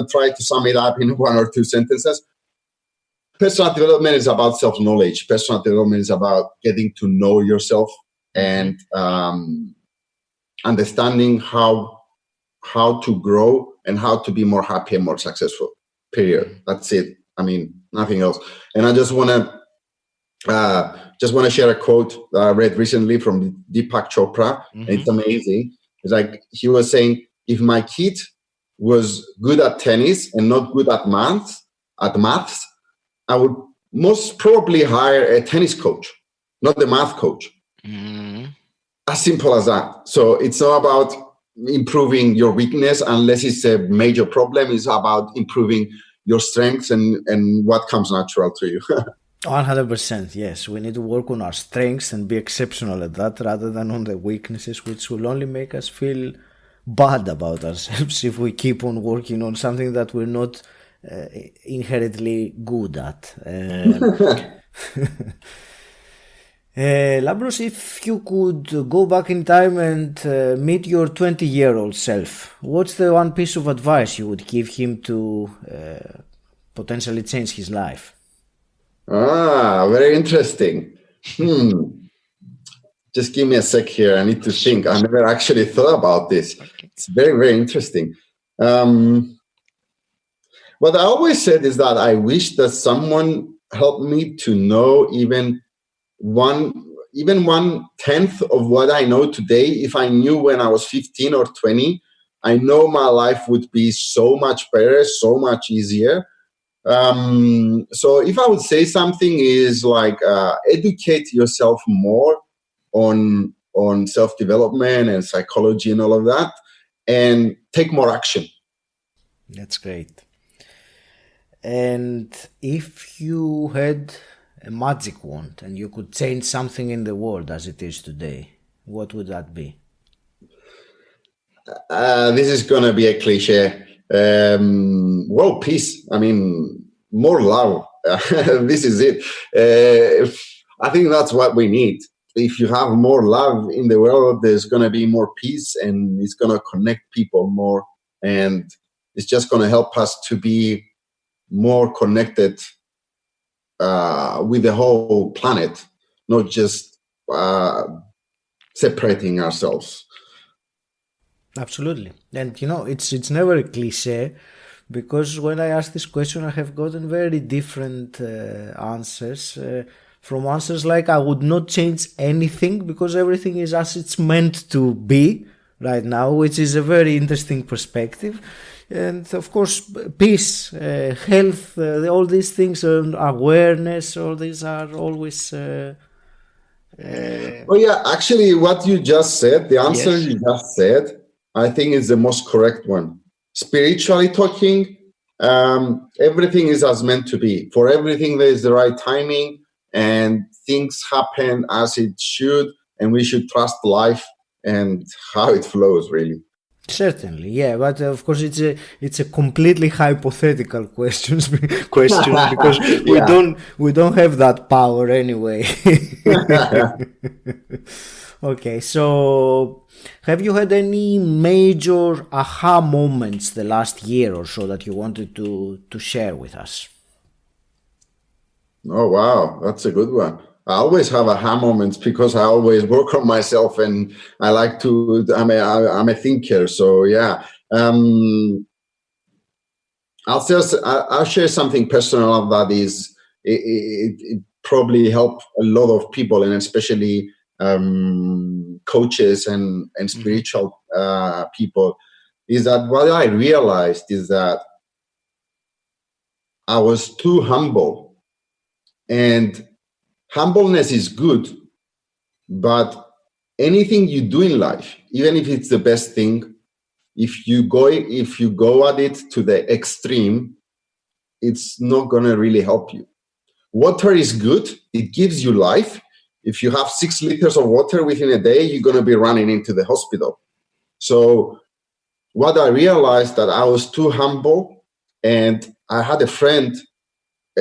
try to sum it up in one or two sentences. Personal development is about self-knowledge. Personal development is about getting to know yourself and understanding how to grow and how to be more happy and more successful. Period. That's it. I mean, nothing else. And I just want to share a quote that I read recently from Deepak Chopra. It's amazing. It's like he was saying, if my kid was good at tennis and not good at maths, I would most probably hire a tennis coach, not the math coach. As simple as that. So it's not about improving your weakness unless it's a major problem. It's about improving your strengths and what comes natural to you. 100%, yes. We need to work on our strengths and be exceptional at that, rather than on the weaknesses, which will only make us feel bad about ourselves if we keep on working on something that we're not inherently good at. Lampros, if you could go back in time and meet your 20-year-old self, what's the one piece of advice you would give him to potentially change his life? Very interesting. Just give me a sec here. I need to think. I never actually thought about this. It's very, very interesting. What I always said is that I wish that someone helped me to know even 1/10 of what I know today. If I knew when I was 15 or 20, I know my life would be so much better, so much easier. So if I would say something is like educate yourself more on self-development and psychology and all of that, and take more action. That's great. And if you had a magic wand and you could change something in the world as it is today, what would that be? This is going to be a cliche. World peace. I mean, more love. This is it. I think that's what we need. If you have more love in the world, there's going to be more peace, and it's going to connect people more. And it's just going to help us to be more connected with the whole planet, not just separating ourselves. Absolutely. And it's never a cliche, because when I ask this question, I have gotten very different answers. From answers like, I would not change anything because everything is as it's meant to be right now, which is a very interesting perspective. And of course, peace, health, all these things, awareness, all these are always... Oh yeah, actually what you just said, the answer Yes. you just said, I think is the most correct one. Spiritually talking, everything is as meant to be. For everything, there is the right timing, and things happen as it should, and we should trust life and how it flows, really. Certainly, yeah, but of course it's a completely hypothetical question because Yeah. we don't have that power anyway. Okay, so have you had any major aha moments the last year or so that you wanted to share with us? Oh wow, that's a good one. I always have aha moments because I always work on myself, and I like to. I'm a thinker, so yeah. I'll share something personal that is it probably help a lot of people, and especially coaches and spiritual people. Is that what I realized is that I was too humble, and humbleness is good, but anything you do in life, even if it's the best thing, if you go at it to the extreme, it's not going to really help you. Water is good. It gives you life. If you have 6 liters of water within a day, you're going to be running into the hospital. So what I realized that I was too humble, and I had a friend,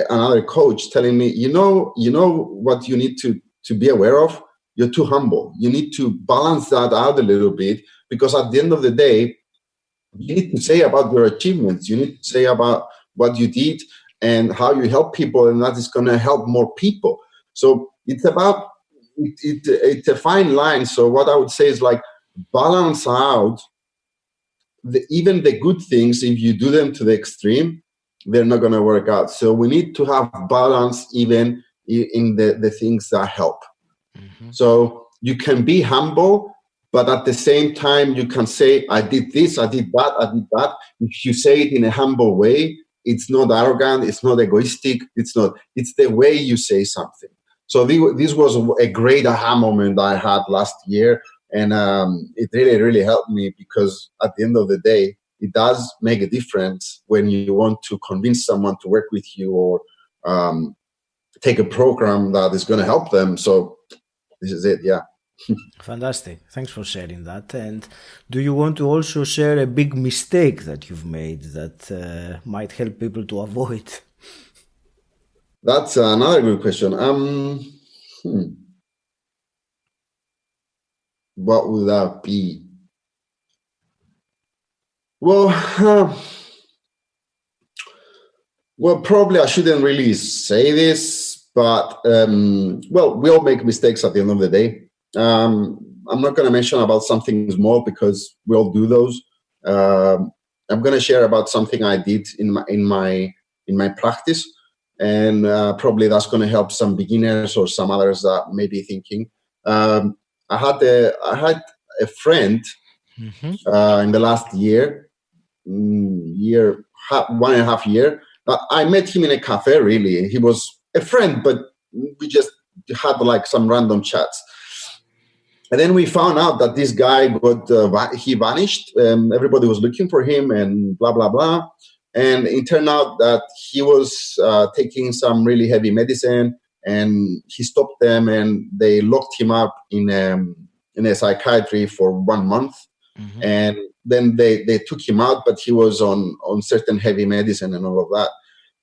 another coach, telling me, you know what you need to be aware of? You're too humble. You need to balance that out a little bit, because at the end of the day, you need to say about your achievements. You need to say about what you did and how you help people, and that is going to help more people. So it's about it's a fine line. So what I would say is like balance out even the good things. If you do them to the extreme, they're not going to work out. So we need to have balance even in the things that help. Mm-hmm. So you can be humble, but at the same time, you can say, I did this, I did that, I did that. If you say it in a humble way, it's not arrogant, it's not egoistic, it's the way you say something. So this was a great aha moment I had last year. And it really, really helped me, because at the end of the day, it does make a difference when you want to convince someone to work with you, or take a program that is going to help them. So this is it, yeah. Fantastic. Thanks for sharing that. And do you want to also share a big mistake that you've made that might help people to avoid? That's another good question. What would that be? Well, probably I shouldn't really say this, but we all make mistakes at the end of the day. I'm not going to mention about something small, because we all do those. I'm going to share about something I did in my practice, and probably that's going to help some beginners or some others that may be thinking. I had a friend in the last year, 1.5 years. I met him in a cafe, really. He was a friend, but we just had like some random chats. And then we found out that this guy he vanished. Everybody was looking for him and blah, blah, blah. And it turned out that he was taking some really heavy medicine, and he stopped them, and they locked him up in a psychiatry for 1 month. And then they took him out, but he was on certain heavy medicine and all of that.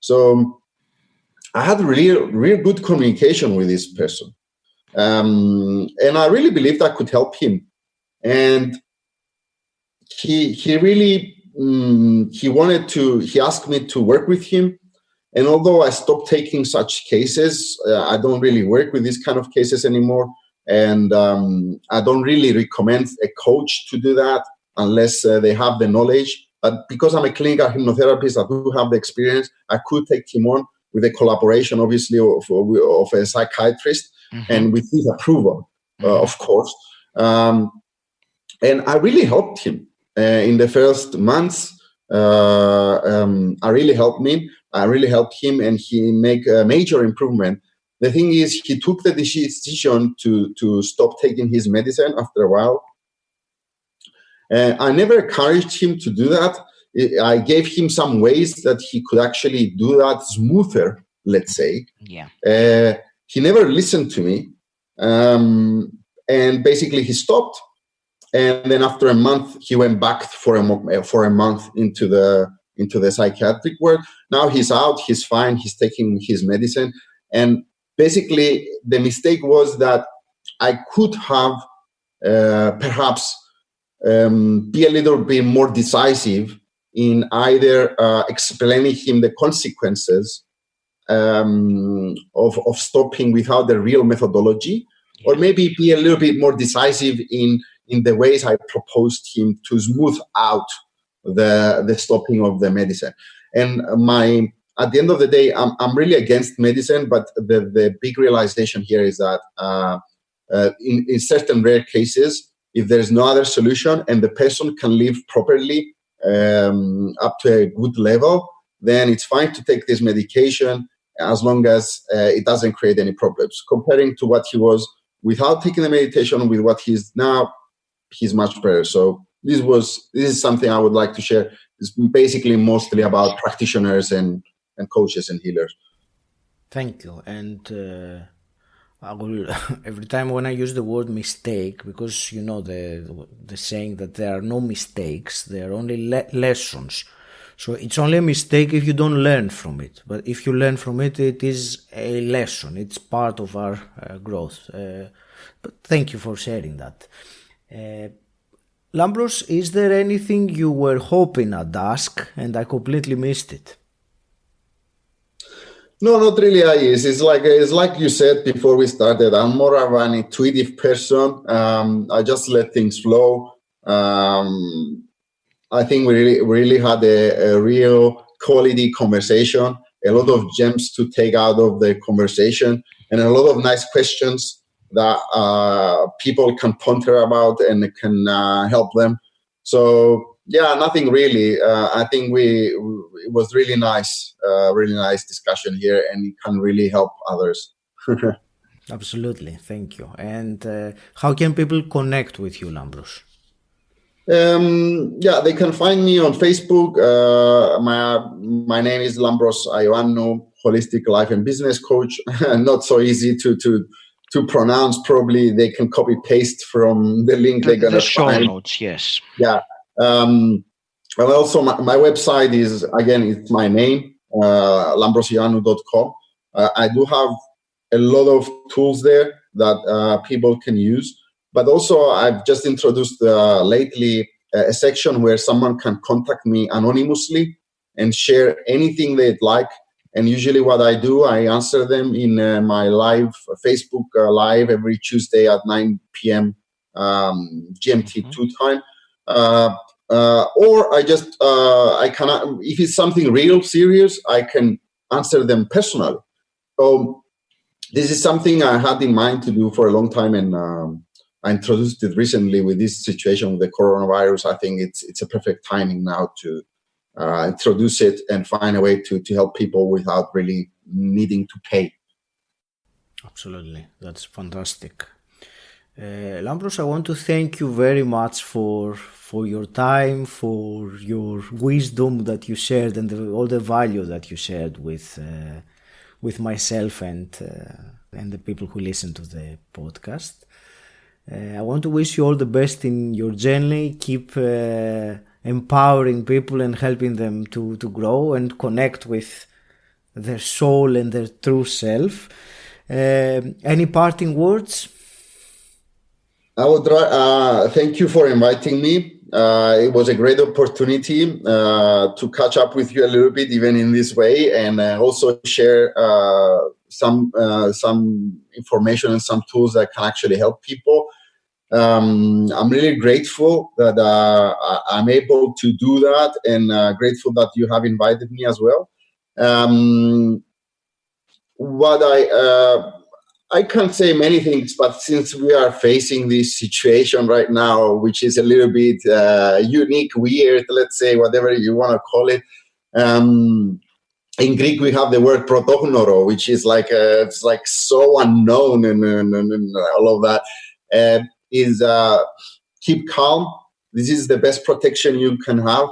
So I had real good communication with this person. And I really believed I could help him. And he really, he asked me to work with him. And although I stopped taking such cases, I don't really work with these kind of cases anymore. And I don't really recommend a coach to do that unless they have the knowledge. But because I'm a clinical hypnotherapist, I do have the experience, I could take him on with a collaboration, obviously, of a psychiatrist and with his approval, of course. And I really helped him in the first months. I really helped him, and he made a major improvement. The thing is, he took the decision to stop taking his medicine after a while. I never encouraged him to do that. I gave him some ways that he could actually do that smoother, let's say. Yeah. He never listened to me. And basically he stopped. And then after a month, he went back for a month into the psychiatric ward. Now he's out, he's fine, he's taking his medicine. And basically the mistake was that I could have perhaps be a little bit more decisive in either explaining him the consequences of stopping without the real methodology, or maybe be a little bit more decisive in the ways I proposed him to smooth out the stopping of the medicine. And at the end of the day, I'm really against medicine, but the big realization here is that in certain rare cases, if there's no other solution and the person can live properly up to a good level, then it's fine to take this medication as long as it doesn't create any problems. Comparing to what he was without taking the medication with what he's now, he's much better. So this is something I would like to share. It's basically mostly about practitioners and coaches and healers. Thank you. And I will every time when I use the word mistake, because you know the saying that there are no mistakes, there are only lessons. So it's only a mistake if you don't learn from it. But if you learn from it, it is a lesson. It's part of our growth. But thank you for sharing that. Lampros, is there anything you were hoping I'd ask and I completely missed it? No, not really. It's like you said before we started. I'm more of an intuitive person. I just let things flow. I think we really had a real quality conversation. A lot of gems to take out of the conversation, and a lot of nice questions that people can ponder about and can help them. So yeah, nothing really. I think it was really nice discussion here, and it can really help others. Absolutely, thank you. And how can people connect with you, Lampros? Yeah, they can find me on Facebook. My name is Lampros Ioannou, holistic life and business coach. Not so easy to pronounce. Probably they can copy paste from the link they're gonna find. The show notes, yes. Yeah. And also my website is, again, it's my name, lamprosioannou.com. I do have a lot of tools there that people can use. But also I've just introduced lately a section where someone can contact me anonymously and share anything they'd like. And usually what I do, I answer them in my live Facebook live every Tuesday at 9 p.m. GMT 2 time. Or I cannot, if it's something real serious, I can answer them personally. So this is something I had in mind to do for a long time, and I introduced it recently with this situation with the coronavirus. I think it's a perfect timing now to introduce it and find a way to help people without really needing to pay. Absolutely, that's fantastic. Lampros, I want to thank you very much for your time, for your wisdom that you shared, and all the value that you shared with myself and the people who listen to the podcast. I want to wish you all the best in your journey. Keep empowering people and helping them to grow and connect with their soul and their true self. Any parting words? I would thank you for inviting me. It was a great opportunity to catch up with you a little bit, even in this way, and also share some information and some tools that can actually help people. I'm really grateful that I'm able to do that, and grateful that you have invited me as well. What I can't say many things, but since we are facing this situation right now, which is a little bit unique, weird, let's say, whatever you want to call it. In Greek, we have the word protognoro, which is like it's like so unknown and all of that. Keep calm. This is the best protection you can have.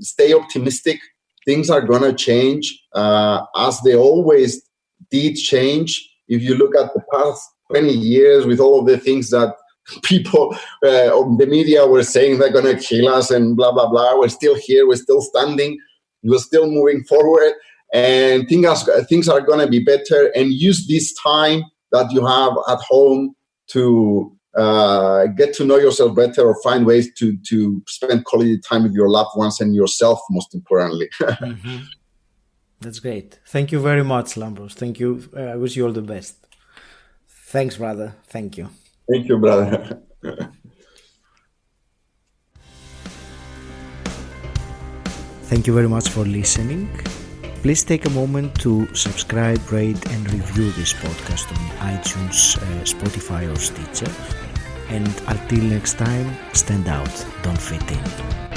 Stay optimistic. Things are gonna change as they always did change. If you look at the past 20 years with all of the things that people on the media were saying they're going to kill us and blah, blah, blah, we're still here, we're still standing, we're still moving forward, and things are going to be better. And use this time that you have at home to get to know yourself better, or find ways to spend quality time with your loved ones and yourself, most importantly. Mm-hmm. That's great. Thank you very much, Lampros. Thank you. I wish you all the best. Thanks, brother. Thank you. Thank you, brother. Thank you very much for listening. Please take a moment to subscribe, rate, and review this podcast on iTunes, Spotify, or Stitcher. And until next time, stand out, don't fit in.